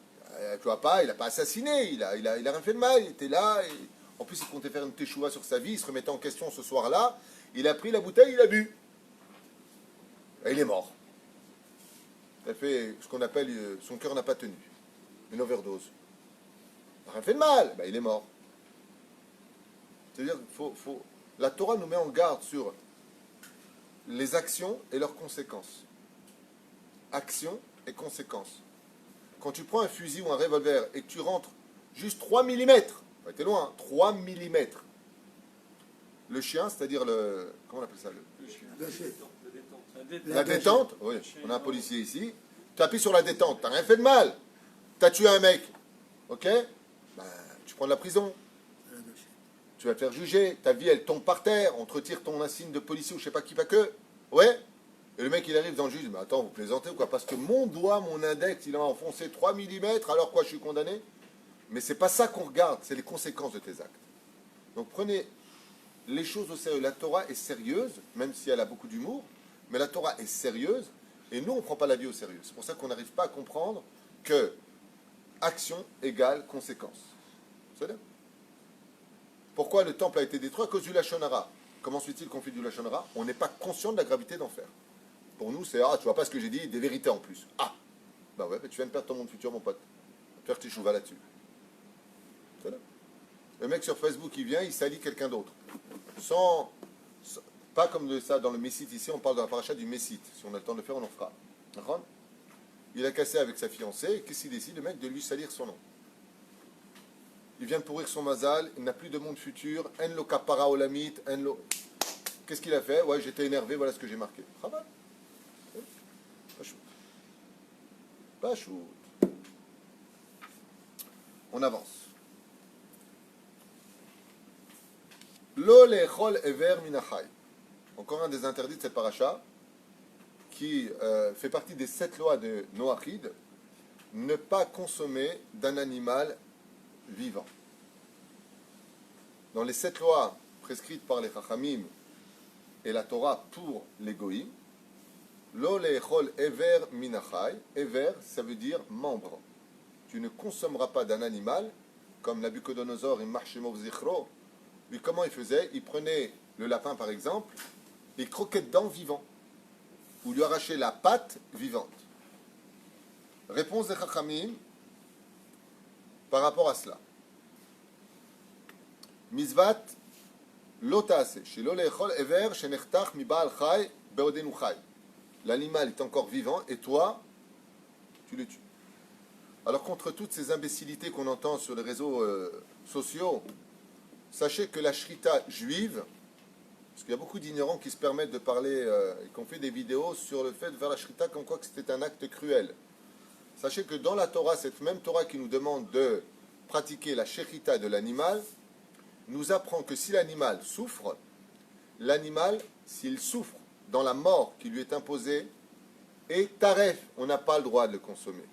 Speaker 1: Tu vois pas, il n'a pas assassiné, il a rien fait de mal. Il était là, et en plus, il comptait faire une teshuva sur sa vie, il se remettait en question ce soir-là. Il a pris la bouteille, il a bu. Et il est mort. Il a fait ce qu'on appelle, son cœur n'a pas tenu. Une overdose. Il n'a rien fait de mal, ben, il est mort. C'est-à-dire la Torah nous met en garde sur les actions et leurs conséquences. Actions et conséquences. Quand tu prends un fusil ou un revolver et que tu rentres juste 3 mm, t'es loin, hein, 3 mm, le chien, c'est-à-dire le... Comment on appelle ça la détente, oui, on a un policier ici, tu appuies sur la détente, t'as rien fait de mal, t'as tué un mec, ok, ben, tu prends de la prison. Tu vas te faire juger, ta vie elle tombe par terre, on te retire ton insigne de policier ou je sais pas qui, pas que. Ouais. Et le mec il arrive dans le juge, mais attends, vous plaisantez ou quoi? Parce que mon doigt, mon index, il a enfoncé 3 mm, alors quoi, je suis condamné? Mais c'est pas ça qu'on regarde, c'est les conséquences de tes actes. Donc prenez les choses au sérieux. La Torah est sérieuse, même si elle a beaucoup d'humour, mais la Torah est sérieuse, et nous on ne prend pas la vie au sérieux. C'est pour ça qu'on n'arrive pas à comprendre que action égale conséquence. C'est ça? Pourquoi le temple a été détruit? À cause du Lachon Hara. Comment se fait-il qu'on fait du Lachon Hara? On n'est pas conscient de la gravité d'en faire. Pour nous, c'est, ah, tu vois pas ce que j'ai dit, des vérités en plus. Ah, bah ouais, mais tu viens de perdre ton monde futur, mon pote. Faire tes chouvas là-dessus. Voilà. Le mec sur Facebook, il vient, il salit quelqu'un d'autre. Pas comme de ça dans le Messite ici, on parle de la paracha du Messite. Si on a le temps de le faire, on en fera. D'accord? Il a cassé avec sa fiancée, et qu'est-ce qu'il décide, le mec, de lui salir son nom? Il vient de pourrir son mazal, il n'a plus de monde futur, en lo kapara olamit, en lo... Qu'est-ce qu'il a fait? Ouais, j'étais énervé, voilà ce que j'ai marqué. Pas shoot. Pas shoot. On avance. Lo lechol ever minachai. Encore un des interdits de cette paracha, qui fait partie des 7 lois de Noachid, ne pas consommer d'un animal vivant. Dans les 7 lois prescrites par les Chachamim et la Torah pour les Goïm, lo leechol ever minachai, ever ça veut dire membre. Tu ne consommeras pas d'un animal, comme Nabucodonosor et Marshemov Zichro. Lui, comment il faisait? Il prenait le lapin par exemple, et croquait dedans vivant, ou lui arrachait la patte vivante. Réponse des Chachamim par rapport à cela. Mizvat lotase, chez lo leechol ever shenechtach mi baal chai beodenu chai. L'animal est encore vivant et toi, tu le tues. Alors contre toutes ces imbécilités qu'on entend sur les réseaux sociaux, sachez que la shrita juive, parce qu'il y a beaucoup d'ignorants qui se permettent de parler et qui ont fait des vidéos sur le fait de faire la shrita comme quoi que c'était un acte cruel. Sachez que dans la Torah, cette même Torah qui nous demande de pratiquer la shrita de l'animal, nous apprend que si l'animal souffre, l'animal, s'il souffre dans la mort qui lui est imposée, est taref, on n'a pas le droit de le consommer.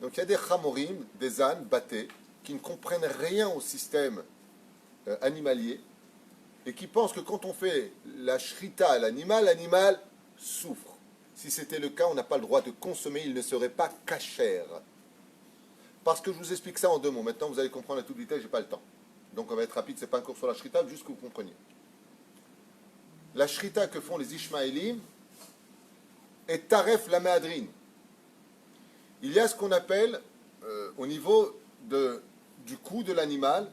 Speaker 1: Donc il y a des chamorim, des ânes battés, qui ne comprennent rien au système animalier, et qui pensent que quand on fait la shrita à l'animal, l'animal souffre. Si c'était le cas, on n'a pas le droit de consommer, il ne serait pas kasher. Parce que je vous explique ça en 2 mots. Maintenant, vous allez comprendre à toute vitesse, je n'ai pas le temps. Donc on va être rapide, ce n'est pas un cours sur la shrita, juste que vous compreniez. La shrita que font les Ishmaélim est taref la méadrine. Il y a ce qu'on appelle, au niveau du cou de l'animal,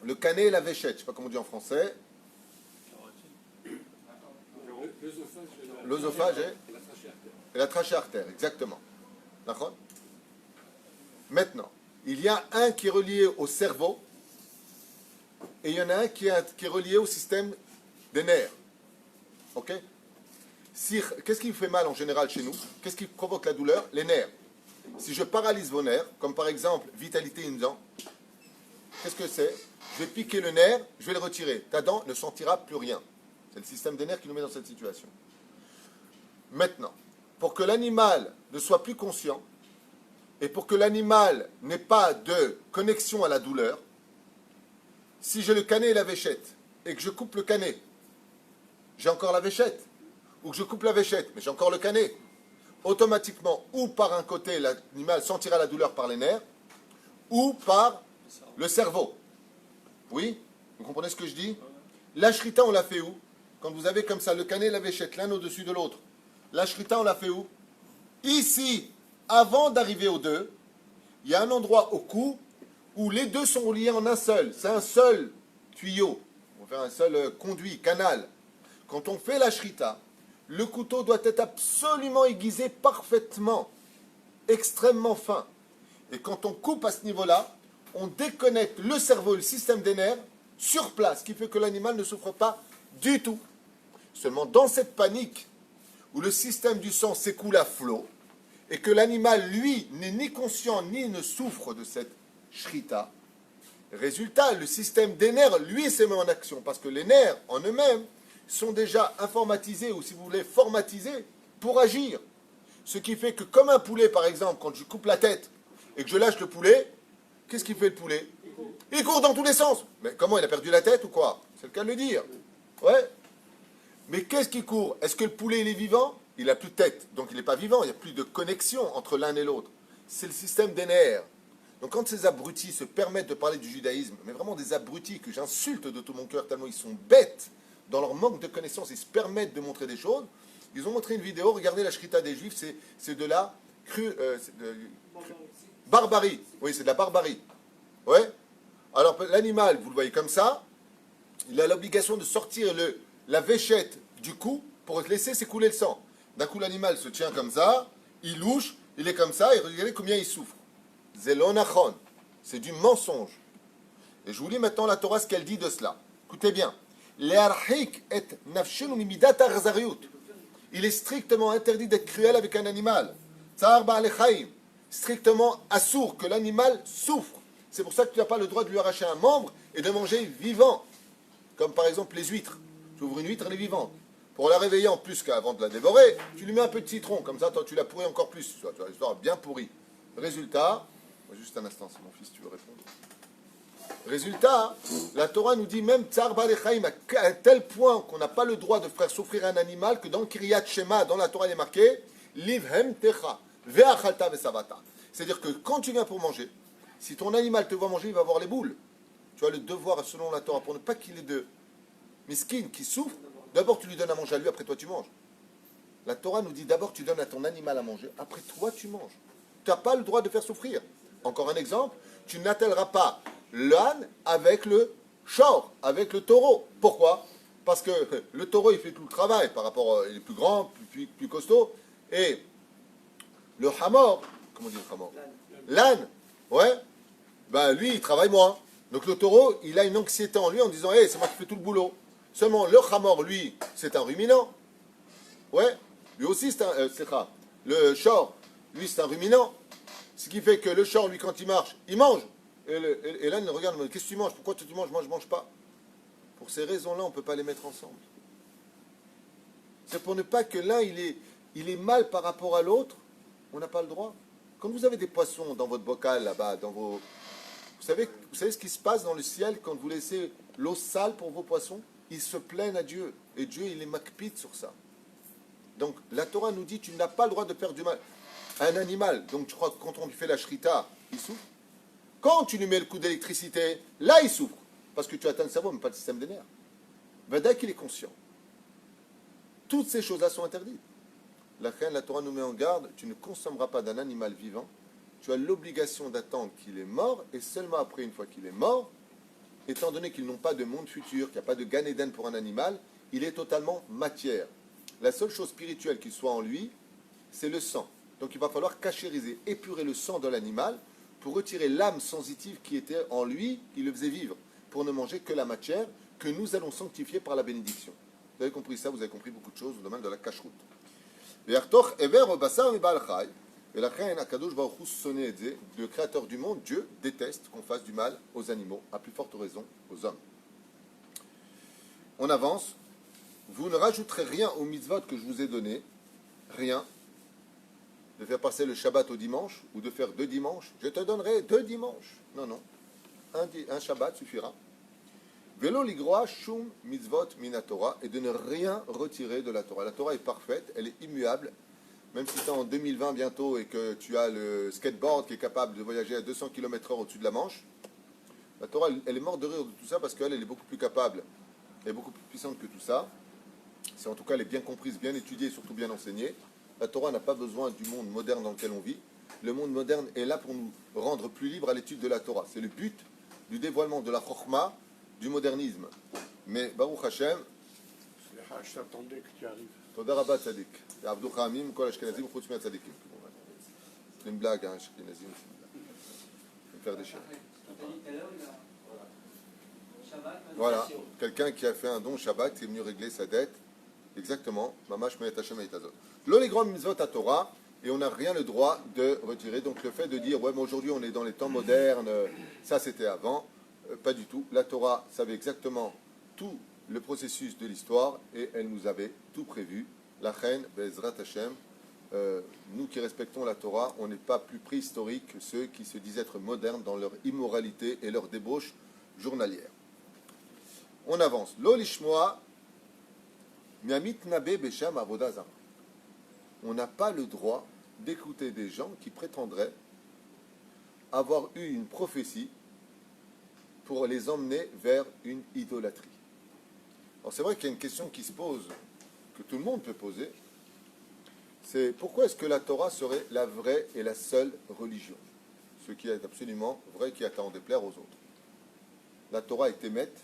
Speaker 1: le canet et la véchette, je ne sais pas comment on dit en français. L'œsophage et la trachée artère, exactement. D'accord? Maintenant, il y a un qui est relié au cerveau et il y en a un qui est relié au système des nerfs. Ok? Qu'est-ce qui fait mal en général chez nous? Qu'est-ce qui provoque la douleur? Les nerfs. Si je paralyse vos nerfs, comme par exemple vitalité une dent, qu'est-ce que c'est? Je vais piquer le nerf, je vais le retirer. Ta dent ne sentira plus rien. C'est le système des nerfs qui nous met dans cette situation. Maintenant, pour que l'animal ne soit plus conscient, et pour que l'animal n'ait pas de connexion à la douleur, si j'ai le canet et la véchette, et que je coupe le canet, j'ai encore la véchette, ou que je coupe la véchette, mais j'ai encore le canet, automatiquement, ou par un côté, l'animal sentira la douleur par les nerfs, ou par le cerveau. Oui? Vous comprenez ce que je dis? La shrita, on l'a fait où? Quand vous avez comme ça le canet et la véchette, l'un au-dessus de l'autre. La shrita, on l'a fait où? Ici, avant d'arriver aux deux, il y a un endroit au cou où les deux sont liés en un seul. C'est un seul tuyau. On va faire un seul conduit, canal. Quand on fait la shrita, le couteau doit être absolument aiguisé parfaitement, extrêmement fin. Et quand on coupe à ce niveau-là, on déconnecte le cerveau et le système des nerfs sur place, ce qui fait que l'animal ne souffre pas du tout. Seulement dans cette panique où le système du sang s'écoule à flot et que l'animal, lui, n'est ni conscient ni ne souffre de cette shrita, résultat, le système des nerfs, lui, se met en action parce que les nerfs en eux-mêmes sont déjà informatisés ou, si vous voulez, formatisés pour agir. Ce qui fait que, comme un poulet, par exemple, quand je coupe la tête et que je lâche le poulet, qu'est-ce qu'il fait le poulet? Il court dans tous les sens. Mais comment, il a perdu la tête ou quoi? C'est le cas de le dire. Ouais. Mais qu'est-ce qui court? Est-ce que le poulet, il est vivant? Il n'a plus de tête, donc il n'est pas vivant. Il n'y a plus de connexion entre l'un et l'autre. C'est le système des nerfs. Donc quand ces abrutis se permettent de parler du judaïsme, mais vraiment des abrutis que j'insulte de tout mon cœur tellement ils sont bêtes dans leur manque de connaissances, ils se permettent de montrer des choses. Ils ont montré une vidéo, regardez la shrita des juifs, c'est de la barbarie. Oui, c'est de la barbarie. Ouais. Alors l'animal, vous le voyez comme ça, il a l'obligation de sortir la véchette du cou pour laisser s'écouler le sang. D'un coup, l'animal se tient comme ça, il louche, il est comme ça, et regardez combien il souffre. Zelonachon, c'est du mensonge. Et je vous lis maintenant la Torah, ce qu'elle dit de cela. Écoutez bien. Le'arhik et nafshenu mimidat arzariut. Il est strictement interdit d'être cruel avec un animal. Tsar ba'alechaim. Strictement assourd, que l'animal souffre. C'est pour ça que tu n'as pas le droit de lui arracher un membre et de manger vivant. Comme par exemple les huîtres. Tu ouvres une huître, elle est vivante. Pour la réveiller en plus qu'avant de la dévorer, tu lui mets un peu de citron. Comme ça, toi, tu la pourris encore plus. Tu as l'histoire bien pourrie. Résultat, juste un instant, c'est mon fils, tu veux répondre. Résultat, la Torah nous dit même Tsar Balechaim à un tel point qu'on n'a pas le droit de faire souffrir un animal que dans le Kiryat Shema, dans la Torah, il est marqué Livhem Techa Ve'achalta Ve'savata. C'est-à-dire que quand tu viens pour manger, si ton animal te voit manger, il va avoir les boules. Tu as le devoir, selon la Torah, pour ne pas qu'il ait de miskin qui souffre, d'abord tu lui donnes à manger à lui, après toi tu manges. La Torah nous dit d'abord tu donnes à ton animal à manger, après toi tu manges. Tu n'as pas le droit de faire souffrir. Encore un exemple, tu n'attelleras pas l'âne avec le shor, avec le taureau. Pourquoi? Parce que le taureau, il fait tout le travail par rapport, il est plus grand, plus costaud. Et le hamor, comment on dit le hamor? L'âne, ouais, ben lui, il travaille moins. Donc le taureau, il a une anxiété en lui en disant, hey, c'est moi qui fais tout le boulot. Seulement, le hamor, lui, c'est un ruminant. Ouais, lui aussi, le shor, lui, c'est un ruminant. Ce qui fait que le shor, lui, quand il marche, il mange. Et l'âne regarde, mais qu'est-ce que tu manges? Pourquoi tu manges? Moi, je ne mange pas. Pour ces raisons-là, on ne peut pas les mettre ensemble. C'est pour ne pas que l'un, il est mal par rapport à l'autre, on n'a pas le droit. Quand vous avez des poissons dans votre bocal, là-bas, vous savez ce qui se passe dans le ciel quand vous laissez l'eau sale pour vos poissons? Ils se plaignent à Dieu. Et Dieu, il est makpid sur ça. Donc, la Torah nous dit, tu n'as pas le droit de faire du mal à un animal. Donc, je crois que quand on lui fait la shrita, il souffre. Quand tu lui mets le coup d'électricité, là, il souffre. Parce que tu atteins le cerveau, mais pas le système des nerfs. Vada qu'il est conscient. Toutes ces choses-là sont interdites. La Torah nous met en garde, tu ne consommeras pas d'un animal vivant. Tu as l'obligation d'attendre qu'il est mort, et seulement après, une fois qu'il est mort, étant donné qu'ils n'ont pas de monde futur, qu'il n'y a pas de Gan Eden pour un animal, il est totalement matière. La seule chose spirituelle qui soit en lui, c'est le sang. Donc il va falloir cachériser, épurer le sang de l'animal pour retirer l'âme sensitive qui était en lui, qui le faisait vivre, pour ne manger que la matière que nous allons sanctifier par la bénédiction. Vous avez compris ça, vous avez compris beaucoup de choses au domaine de la cacheroute. Le créateur du monde, Dieu, déteste qu'on fasse du mal aux animaux, à plus forte raison aux hommes. On avance. vous ne rajouterez rien aux mitzvot que je vous ai donné, rien, de faire passer le Shabbat au dimanche, ou de faire 2 dimanches, je te donnerai 2 dimanches. Non, non, un Shabbat suffira. Velo ligroa shum mitzvot mina Torah, et de ne rien retirer de la Torah. La Torah est parfaite, elle est immuable. Même si tu es en 2020 bientôt et que tu as le skateboard qui est capable de voyager à 200 km/h au-dessus de la Manche, la Torah, elle est morte de rire de tout ça parce qu'elle est beaucoup plus capable, elle est beaucoup plus puissante que tout ça. C'est en tout cas, elle est bien comprise, bien étudiée et surtout bien enseignée. La Torah n'a pas besoin du monde moderne dans lequel on vit. Le monde moderne est là pour nous rendre plus libres à l'étude de la Torah. C'est le but du dévoilement de la Chokhmah, du modernisme. Mais Baruch Hashem,
Speaker 4: je t'attendais que tu arrives.
Speaker 1: Toda Rabba Tzadik. Abdou Khamim, Kol Ashkenazim, Chutz Mea Tzadikim. C'est une blague, hein, Ashkenazim. Je vais faire des chiens. Voilà, quelqu'un qui a fait un don Shabbat, qui est venu régler sa dette. Exactement. Mamash Me'et Hashem et Tazot. L'oligrom mitzvot à Torah, et on n'a rien le droit de retirer. Donc le fait de dire, ouais, mais aujourd'hui on est dans les temps modernes, ça c'était avant, pas du tout. La Torah savait exactement tout le processus de l'histoire et elle nous avait tout prévu. La reine, Bezrat Hashem, nous qui respectons la Torah, on n'est pas plus préhistorique que ceux qui se disent être modernes dans leur immoralité et leur débauche journalière. On avance. Lo lishmoa miamit nabe besham avoda zara. On n'a pas le droit d'écouter des gens qui prétendraient avoir eu une prophétie pour les emmener vers une idolâtrie. Alors c'est vrai qu'il y a une question qui se pose, que tout le monde peut poser, c'est pourquoi est-ce que la Torah serait la vraie et la seule religion? Ce qui est absolument vrai, qui attend de déplaire aux autres. La Torah est émette.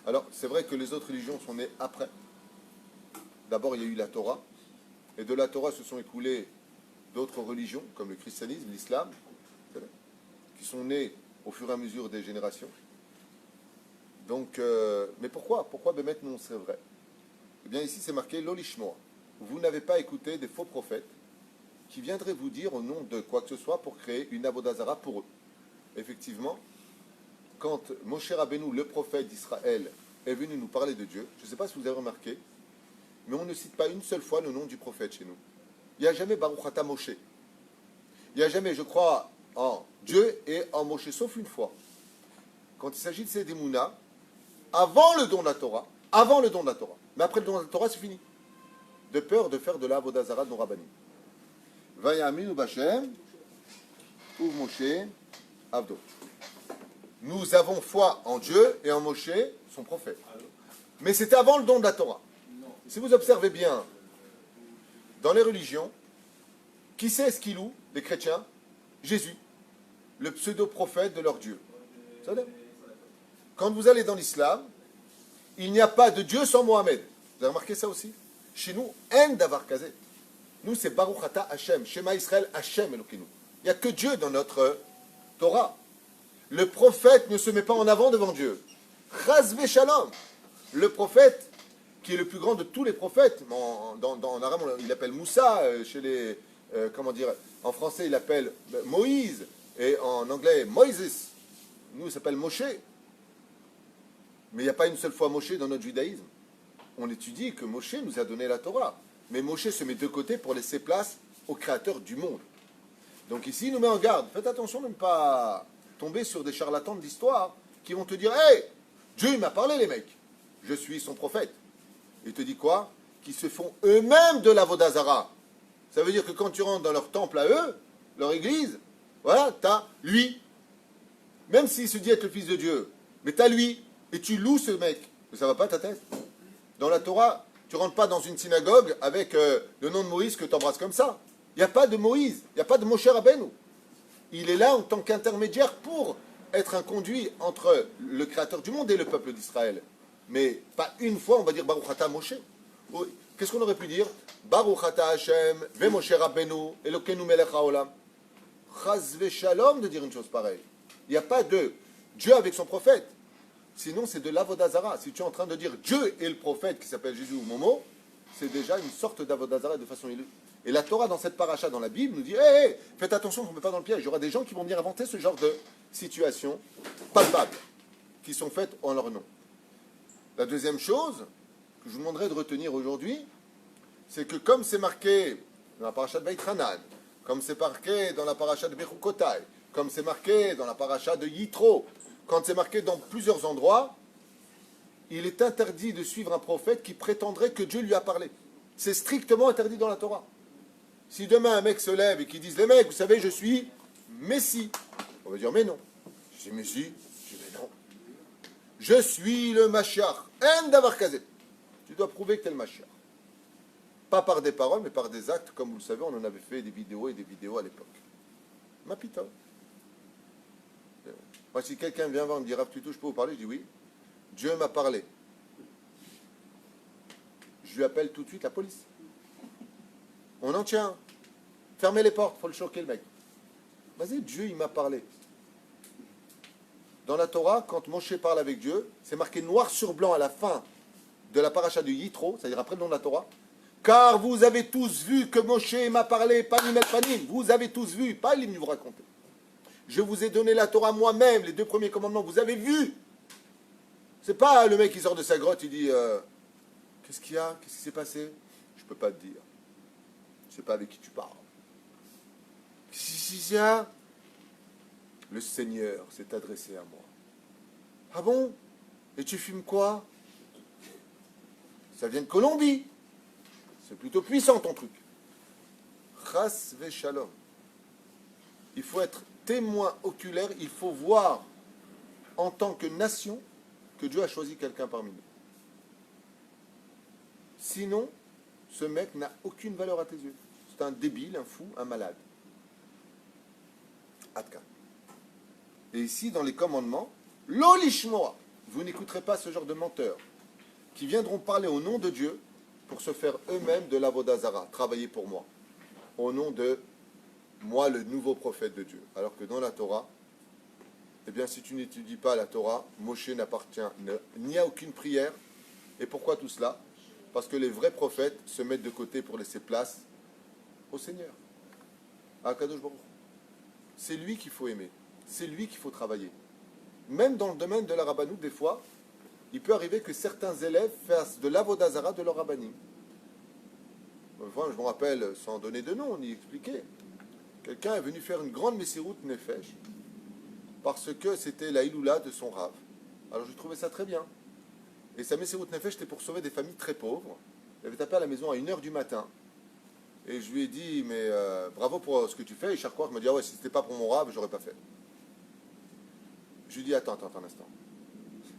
Speaker 1: Alors c'est vrai que les autres religions sont nées après. D'abord il y a eu la Torah, et de la Torah se sont écoulées d'autres religions, comme le christianisme, l'islam, qui sont nées au fur et à mesure des générations. Donc, mais pourquoi Bémet non c'est vrai? Eh bien ici c'est marqué l'olishmoa. Vous n'avez pas écouté des faux prophètes qui viendraient vous dire au nom de quoi que ce soit pour créer une avodazara pour eux. Effectivement, quand Moshe Rabbeinu, le prophète d'Israël, est venu nous parler de Dieu, je ne sais pas si vous avez remarqué, mais on ne cite pas une seule fois le nom du prophète chez nous. Il n'y a jamais Baruch Ata Moshe. Il n'y a jamais, je crois, en Dieu et en Moshe, sauf une fois. Quand il s'agit de Sédémouna, avant le don de la Torah, mais après le don de la Torah, c'est fini. De peur de faire de la Avodazara de nos rabbanim. Vayaminu Bachem, ou Moshe, Avdo. Nous avons foi en Dieu et en Moshe, son prophète. Mais c'était avant le don de la Torah. Si vous observez bien, dans les religions, qui c'est ce qui loue, les chrétiens? Jésus, le pseudo-prophète de leur Dieu. Quand vous allez dans l'islam, il n'y a pas de Dieu sans Mohamed. Vous avez remarqué ça aussi? Chez nous, en davar kazé. Nous, c'est Baruch Ata Hashem, Shema Israël Hashem Elokeinu. Il n'y a que Dieu dans notre Torah. Le prophète ne se met pas en avant devant Dieu. Chaz v'shalom. Le prophète, qui est le plus grand de tous les prophètes, en arabe, il appelle Moussa, chez les, en français, il appelle Moïse, et en anglais, Moïse. Nous, il s'appelle Moshe. Mais il n'y a pas une seule fois Moshe dans notre judaïsme. On étudie que Moshe nous a donné la Torah. Mais Moshe se met de côté pour laisser place au créateur du monde. Donc ici, il nous met en garde. Faites attention de ne pas tomber sur des charlatans de l'histoire qui vont te dire « Hey, Dieu il m'a parlé les mecs, je suis son prophète. » Il te dit quoi? Qu'ils se font eux-mêmes de la Vodazara. Ça veut dire que quand tu rentres dans leur temple à eux, leur église, voilà, t'as lui. Même s'il se dit être le fils de Dieu, mais t'as lui. Et tu loues ce mec. Mais ça va pas ta tête? Dans la Torah, tu rentres pas dans une synagogue avec le nom de Moïse que tu embrasses comme ça. Il n'y a pas de Moïse, il n'y a pas de Moshe Rabbeinu. Il est là en tant qu'intermédiaire pour être un conduit entre le créateur du monde et le peuple d'Israël. Mais pas une fois on va dire Baruch Ata Moshe. Qu'est-ce qu'on aurait pu dire? Baruch Ata Hashem, ve Moshe Rabbeinu, Elokeinu melech haolam. Chaz v'shalom de dire une chose pareille. Il n'y a pas de Dieu avec son prophète. Sinon, c'est de l'avodazara. Si tu es en train de dire Dieu et le prophète qui s'appelle Jésus ou Momo, c'est déjà une sorte d'avodazara de façon illustrée. Et la Torah, dans cette paracha, dans la Bible, nous dit hey, faites attention qu'on ne met pas dans le piège. Il y aura des gens qui vont venir inventer ce genre de situations palpables qui sont faites en leur nom. La deuxième chose, que je vous demanderai de retenir aujourd'hui, c'est que comme c'est marqué dans la paracha de Beit Hanan, comme c'est marqué dans la paracha de Bechukotai, comme c'est marqué dans la paracha de Yitro, quand c'est marqué dans plusieurs endroits, il est interdit de suivre un prophète qui prétendrait que Dieu lui a parlé. C'est strictement interdit dans la Torah. Si demain un mec se lève et qu'il dise, les mecs, vous savez, je suis Messie, on va dire, mais non. Je dis, Messie, je dis, mais non. Je suis le Mashiach. En davar kazé. Tu dois prouver que tu es le Mashiach. Pas par des paroles, mais par des actes. Comme vous le savez, on en avait fait des vidéos et des vidéos à l'époque. Ma pita. Moi, si quelqu'un vient voir et me dit, Rav Tuto, je peux vous parler? Je dis oui. Dieu m'a parlé. Je lui appelle tout de suite la police. On en tient. Fermez les portes, il faut le choquer le mec. Vas-y, Dieu, il m'a parlé. Dans la Torah, quand Moshe parle avec Dieu, c'est marqué noir sur blanc à la fin de la paracha du Yitro, c'est-à-dire après le nom de la Torah. Car vous avez tous vu que Moshe m'a parlé, panim el panim. Vous avez tous vu, pas il est venu vous raconter. Je vous ai donné la Torah moi-même, les 2 premiers commandements, vous avez vu. C'est pas le mec qui sort de sa grotte, il dit qu'est-ce qu'il y a? Qu'est-ce qui s'est passé? Je peux pas te dire. Je sais pas avec qui tu parles. Qu'est-ce qu'il y a? Le Seigneur s'est adressé à moi. Ah bon? Et tu fumes quoi? Ça vient de Colombie. C'est plutôt puissant ton truc. Chas ve shalom. Il faut être témoin oculaire, il faut voir en tant que nation que Dieu a choisi quelqu'un parmi nous. Sinon, ce mec n'a aucune valeur à tes yeux. C'est un débile, un fou, un malade. Atka. Et ici, dans les commandements, l'olishmoa, vous n'écouterez pas ce genre de menteurs qui viendront parler au nom de Dieu pour se faire eux-mêmes de l'avodazara, travailler pour moi, au nom de moi, le nouveau prophète de Dieu. Alors que dans la Torah, eh bien, si tu n'étudies pas la Torah, Moshe n'appartient ni à aucune prière. Et pourquoi tout cela? Parce que les vrais prophètes se mettent de côté pour laisser place au Seigneur, à Kadosh Baruch. C'est lui qu'il faut aimer, c'est lui qu'il faut travailler. Même dans le domaine de la rabbanout, des fois, il peut arriver que certains élèves fassent de l'avodazara de leur rabbanim. Enfin, je me rappelle, sans donner de nom, ni expliquer, quelqu'un est venu faire une grande messiroute nefesh parce que c'était la iloula de son rave. Alors je trouvais ça très bien. Et sa messiroute nefesh était pour sauver des familles très pauvres. Il avait tapé à la maison à 1h du matin. Et je lui ai dit, mais bravo pour ce que tu fais. Et chaque fois, je me dis, ah ouais, si c'était pas pour mon rave, j'aurais pas fait. Je lui dis, attends un instant.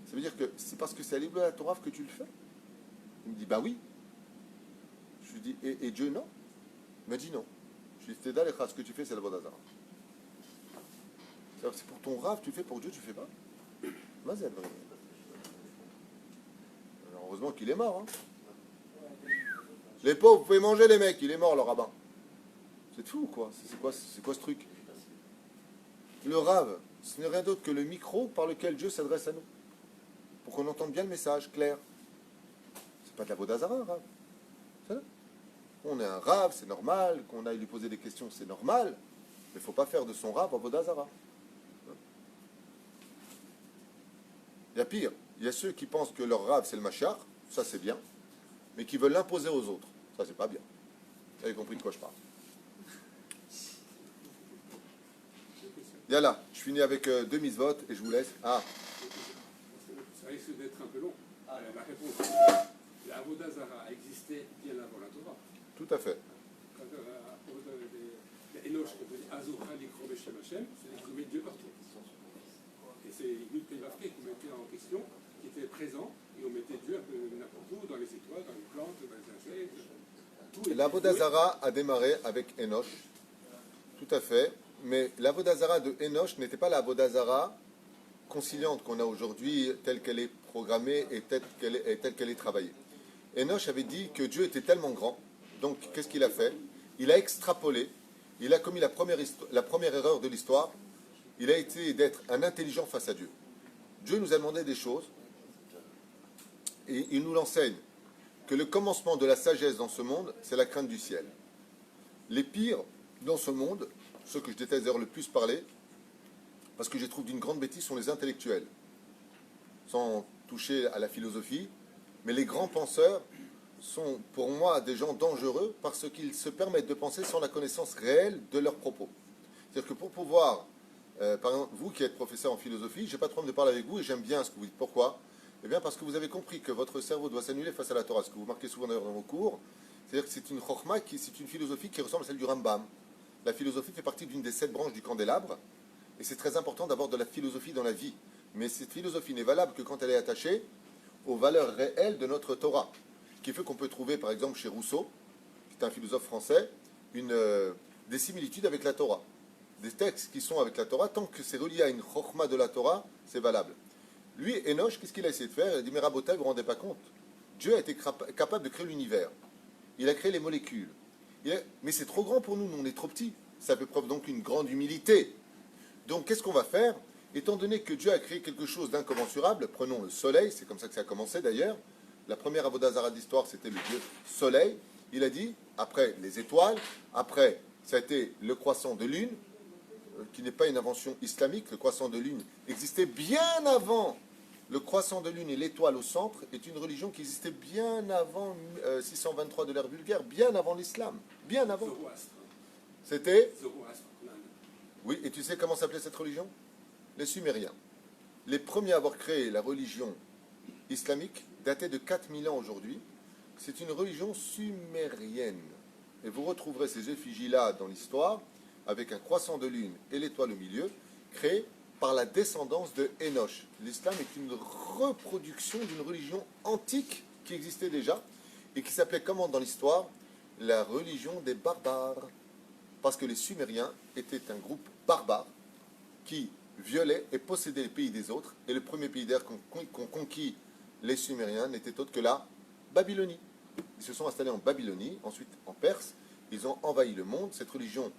Speaker 1: Ça veut dire que c'est parce que c'est à l'iloula de ton rave que tu le fais? Il me dit, bah oui. Je lui dis, et Dieu, non? Il m'a dit non. Je lui ai dit, c'est d'aller ce que tu fais, c'est la vodazara. C'est pour ton rave, tu fais, pour Dieu, tu fais pas. Mazel. Alors, heureusement qu'il est mort. Hein. Les pauvres, vous pouvez manger les mecs, il est mort le rabbin. C'est fou quoi. C'est quoi ce truc? Le rave, ce n'est rien d'autre que le micro par lequel Dieu s'adresse à nous. Pour qu'on entende bien le message clair. C'est pas de la vodazara, un rave. C'est ça. On est un rave, c'est normal. Qu'on aille lui poser des questions, c'est normal. Mais il ne faut pas faire de son rave un vodazara. Il y a pire. Il y a ceux qui pensent que leur rave, c'est le machar. Ça, c'est bien. Mais qui veulent l'imposer aux autres. Ça, c'est pas bien. Vous avez compris de quoi je parle. Yalla, je finis avec 2 mises-votes et je vous laisse. Ah.
Speaker 4: Ça risque d'être un peu long. La réponse, la Avodazara a existé bien avant la Torah.
Speaker 1: Tout à fait.
Speaker 4: Quand Enoch, quand on dit Azura Likro Beshem Hashem, c'est qu'il met Dieu partout. Et c'est Yud Kei Vav Kei qu'on mettait en question, qui était présent, et on mettait Dieu un peu n'importe où, dans les étoiles, dans les plantes, dans les insectes.
Speaker 1: L'Avodazara a démarré avec Enoch. Tout à fait. Mais l'Avodazara de Enoch n'était pas l'Avodazara conciliante qu'on a aujourd'hui, telle qu'elle est programmée et telle qu'elle est travaillée. Enoch avait dit que Dieu était tellement grand, donc qu'est-ce qu'il a fait? Il a extrapolé, il a commis la première erreur de l'histoire, il a été d'être un intelligent face à Dieu. Dieu nous a demandé des choses, et il nous l'enseigne, que le commencement de la sagesse dans ce monde, c'est la crainte du ciel. Les pires dans ce monde, ceux que je déteste d'ailleurs le plus parler, parce que je les trouve d'une grande bêtise, sont les intellectuels. Sans toucher à la philosophie, Mais les grands penseurs sont pour moi des gens dangereux parce qu'ils se permettent de penser sans la connaissance réelle de leurs propos. C'est-à-dire que pour pouvoir, par exemple, vous qui êtes professeur en philosophie, j'ai pas de problème de parler avec vous et j'aime bien ce que vous dites. Pourquoi? Eh bien parce que vous avez compris que votre cerveau doit s'annuler face à la Torah, ce que vous marquez souvent d'ailleurs dans vos cours. C'est-à-dire que c'est une chokhma, c'est une philosophie qui ressemble à celle du Rambam. La philosophie fait partie d'une des 7 branches du candélabre et c'est très important d'avoir de la philosophie dans la vie. Mais cette philosophie n'est valable que quand elle est attachée aux valeurs réelles de notre Torah. Ce qui fait qu'on peut trouver, par exemple, chez Rousseau, qui est un philosophe français, des similitudes avec la Torah. Des textes qui sont avec la Torah, tant que c'est relié à une chokhma de la Torah, c'est valable. Lui, Enoch, qu'est-ce qu'il a essayé de faire? Il a dit, mais Rabotai, vous ne vous rendez pas compte? Dieu a été capable de créer l'univers. Il a créé les molécules. Mais c'est trop grand pour nous, on est trop petits. Ça fait preuve donc une grande humilité. Donc, qu'est-ce qu'on va faire? Étant donné que Dieu a créé quelque chose d'incommensurable, prenons le soleil, c'est comme ça que ça a commencé d'ailleurs. La première Avodah Zarah d'histoire, c'était le Dieu soleil. Il a dit, après les étoiles, après, ça a été le croissant de lune, qui n'est pas une invention islamique. Le croissant de lune existait bien avant. Le croissant de lune et l'étoile au centre est une religion qui existait bien avant 623 de l'ère vulgaire, bien avant l'islam, bien avant.
Speaker 4: Zoroastre.
Speaker 1: C'était...
Speaker 4: Zoroastre.
Speaker 1: Oui, et tu sais comment s'appelait cette religion? Les Sumériens. Les premiers à avoir créé la religion islamique dataient de 4000 ans aujourd'hui. C'est une religion sumérienne. Et vous retrouverez ces effigies-là dans l'histoire, avec un croissant de lune et l'étoile au milieu, créé par la descendance de Enoch. L'islam est une reproduction d'une religion antique qui existait déjà et qui s'appelait comment dans l'histoire? La religion des barbares. Parce que les Sumériens étaient un groupe barbare qui violait et possédait les pays des autres. Et le premier pays d'air qu'ont conquis les Sumériens n'était autre que la Babylonie. Ils se sont installés en Babylonie, ensuite en Perse. Ils ont envahi le monde. Cette religion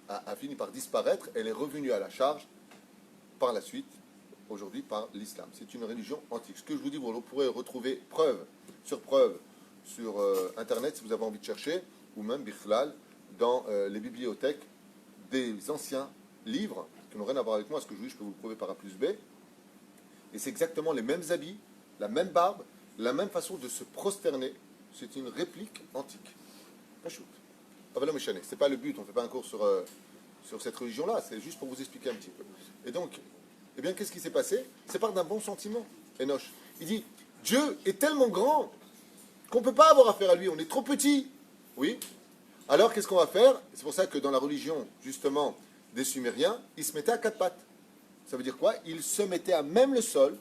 Speaker 1: a fini par disparaître. Elle est revenue à la charge par la suite, aujourd'hui, par l'islam. C'est une religion antique. Ce que je vous dis, vous pourrez retrouver preuve sur Internet, si vous avez envie de chercher, ou même Bichlal, dans les bibliothèques des anciens livres, qui n'ont rien à voir avec moi, ce que je vous dis, je peux vous le prouver par A plus B. Et c'est exactement les mêmes habits, la même barbe, la même façon de se prosterner. C'est une réplique antique. C'est pas le but, on ne fait pas un cours sur cette religion-là, c'est juste pour vous expliquer un petit peu. Et donc, eh bien, qu'est-ce qui s'est passé? C'est par d'un bon sentiment, Enoch. Il dit, Dieu est tellement grand qu'on ne peut pas avoir affaire à lui, on est trop petit. Oui. Alors, qu'est-ce qu'on va faire? C'est pour ça que dans la religion, justement, des Sumériens, ils se mettaient à 4 pattes. Ça veut dire quoi? Ils se mettaient à même le sol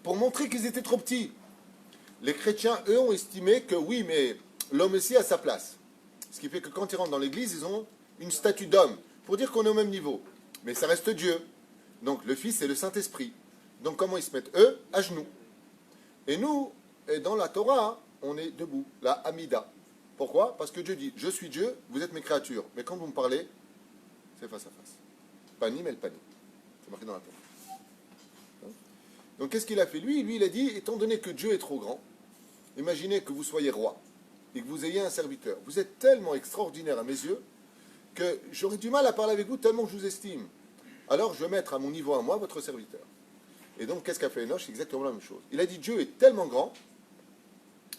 Speaker 1: pour montrer qu'ils étaient trop petits. Les chrétiens, eux, ont estimé que oui, mais l'homme aussi a sa place. Ce qui fait que quand ils rentrent dans l'église, ils ont une statue d'homme, pour dire qu'on est au même niveau. Mais ça reste Dieu. Donc le Fils et le Saint-Esprit. Donc comment ils se mettent? Eux, à genoux. Et nous, dans la Torah, on est debout, la Hamida. Pourquoi? Parce que Dieu dit, je suis Dieu, vous êtes mes créatures. Mais quand vous me parlez, c'est face à face. Panim el panim. C'est marqué dans la Torah. Donc qu'est-ce qu'il a fait? Lui, il a dit, étant donné que Dieu est trop grand, imaginez que vous soyez roi et que vous ayez un serviteur. Vous êtes tellement extraordinaire à mes yeux que j'aurais du mal à parler avec vous tellement que je vous estime. Alors je vais mettre à mon niveau à moi votre serviteur. Et donc qu'est-ce qu'a fait Enoch? C'est exactement la même chose. Il a dit Dieu est tellement grand.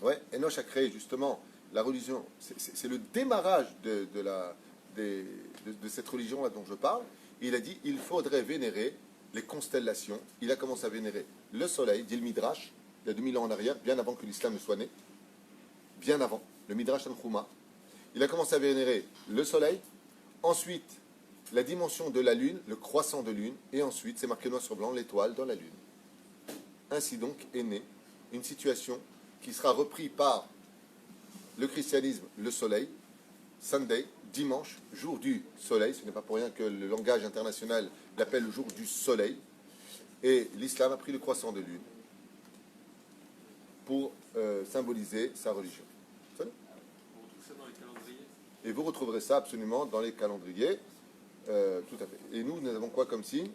Speaker 1: Ouais, Enoch a créé justement la religion. C'est le démarrage de cette religion-là dont je parle. Et il a dit il faudrait vénérer les constellations. Il a commencé à vénérer le soleil, dit le Midrash, il y a 2000 ans en arrière, bien avant que l'islam ne soit né. Bien avant, le Midrash Tanchuma. Il a commencé à vénérer le soleil, ensuite la dimension de la lune, le croissant de lune, et ensuite, c'est marqué noir sur blanc, l'étoile dans la lune. Ainsi donc est née une situation qui sera reprise par le christianisme, le soleil, Sunday, dimanche, jour du soleil, ce n'est pas pour rien que le langage international l'appelle le jour du soleil, et l'islam a pris le croissant de lune pour symboliser sa religion.
Speaker 5: On retrouve ça dans les calendriers.
Speaker 1: Et vous retrouverez ça absolument dans les calendriers, tout à fait. Et nous avons quoi comme signe?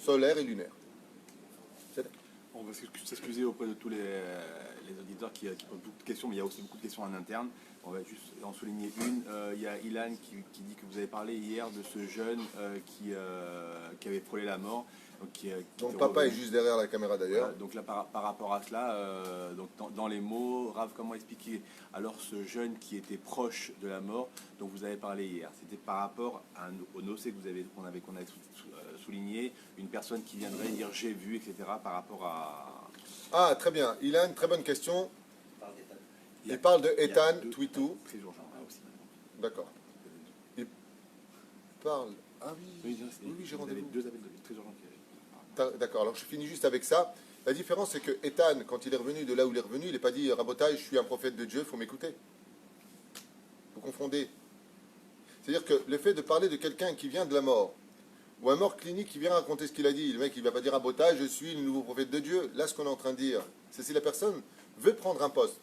Speaker 1: Solaire et lunaire.
Speaker 6: On va s'excuser auprès de tous les auditeurs qui posent beaucoup de questions, mais il y a aussi beaucoup de questions en interne. On va juste en souligner une. Il y a Ilan qui dit que vous avez parlé hier de ce jeune qui avait frôlé la mort.
Speaker 1: Donc papa est juste derrière la caméra d'ailleurs.
Speaker 6: Voilà, donc là, par rapport à cela, donc dans les mots, Rav, comment expliquer alors ce jeune qui était proche de la mort dont vous avez parlé hier? C'était par rapport au nocé qu'on avait souligné, une personne qui viendrait dire j'ai vu, etc. par rapport à...
Speaker 1: Ah, très bien. Ilan, très bonne question. Il parle de Ethan Twitou.
Speaker 6: Très urgent là aussi.
Speaker 1: D'accord. Il parle... Ah oui, oui, j'ai
Speaker 6: Vous avez
Speaker 1: rendez-vous.
Speaker 6: deux appels de très urgents qui arrivent.
Speaker 1: D'accord, alors je finis juste avec ça. La différence, c'est que Ethan, quand il est revenu de là où il est revenu, il n'est pas dit Rabotai, je suis un prophète de Dieu, il faut m'écouter. Vous confondez. C'est-à-dire que le fait de parler de quelqu'un qui vient de la mort, ou un mort clinique qui vient raconter ce qu'il a dit, le mec il ne va pas dire Rabotai, je suis le nouveau prophète de Dieu. Là, ce qu'on est en train de dire, c'est si la personne veut prendre un poste.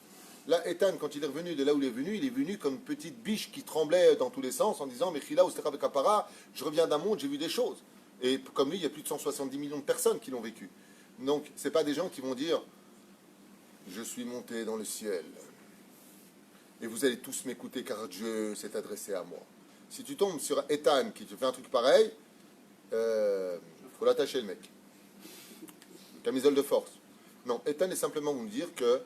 Speaker 1: Là, Ethan, quand il est revenu de là où il est venu comme une petite biche qui tremblait dans tous les sens en disant Mechila ou Kapara, je reviens d'un monde, j'ai vu des choses. Et comme lui, il y a plus de 170 millions de personnes qui l'ont vécu. Donc, ce n'est pas des gens qui vont dire je suis monté dans le ciel et vous allez tous m'écouter car Dieu s'est adressé à moi. Si tu tombes sur Ethan qui te fait un truc pareil, faut l'attacher le mec. Camisole de force. Non, Ethan est simplement vous dire que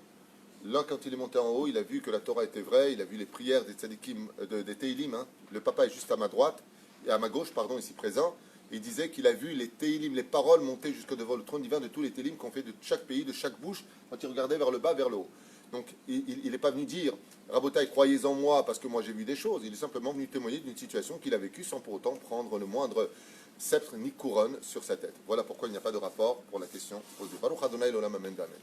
Speaker 1: là, quand il est monté en haut, il a vu que la Torah était vraie, il a vu les prières des tzadikim, des Teilim. Hein. Le papa est juste à ma droite, et à ma gauche, pardon, ici présent. Il disait qu'il a vu les Teilim, les paroles monter jusque devant le trône divin de tous les Teilim qu'on fait de chaque pays, de chaque bouche, quand il regardait vers le bas, vers le haut. Donc, il n'est pas venu dire Rabotai, croyez en moi parce que moi j'ai vu des choses. Il est simplement venu témoigner d'une situation qu'il a vécue sans pour autant prendre le moindre sceptre ni couronne sur sa tête. Voilà pourquoi il n'y a pas de rapport pour la question posée. Baruch Adonai l'olam amen d'amen.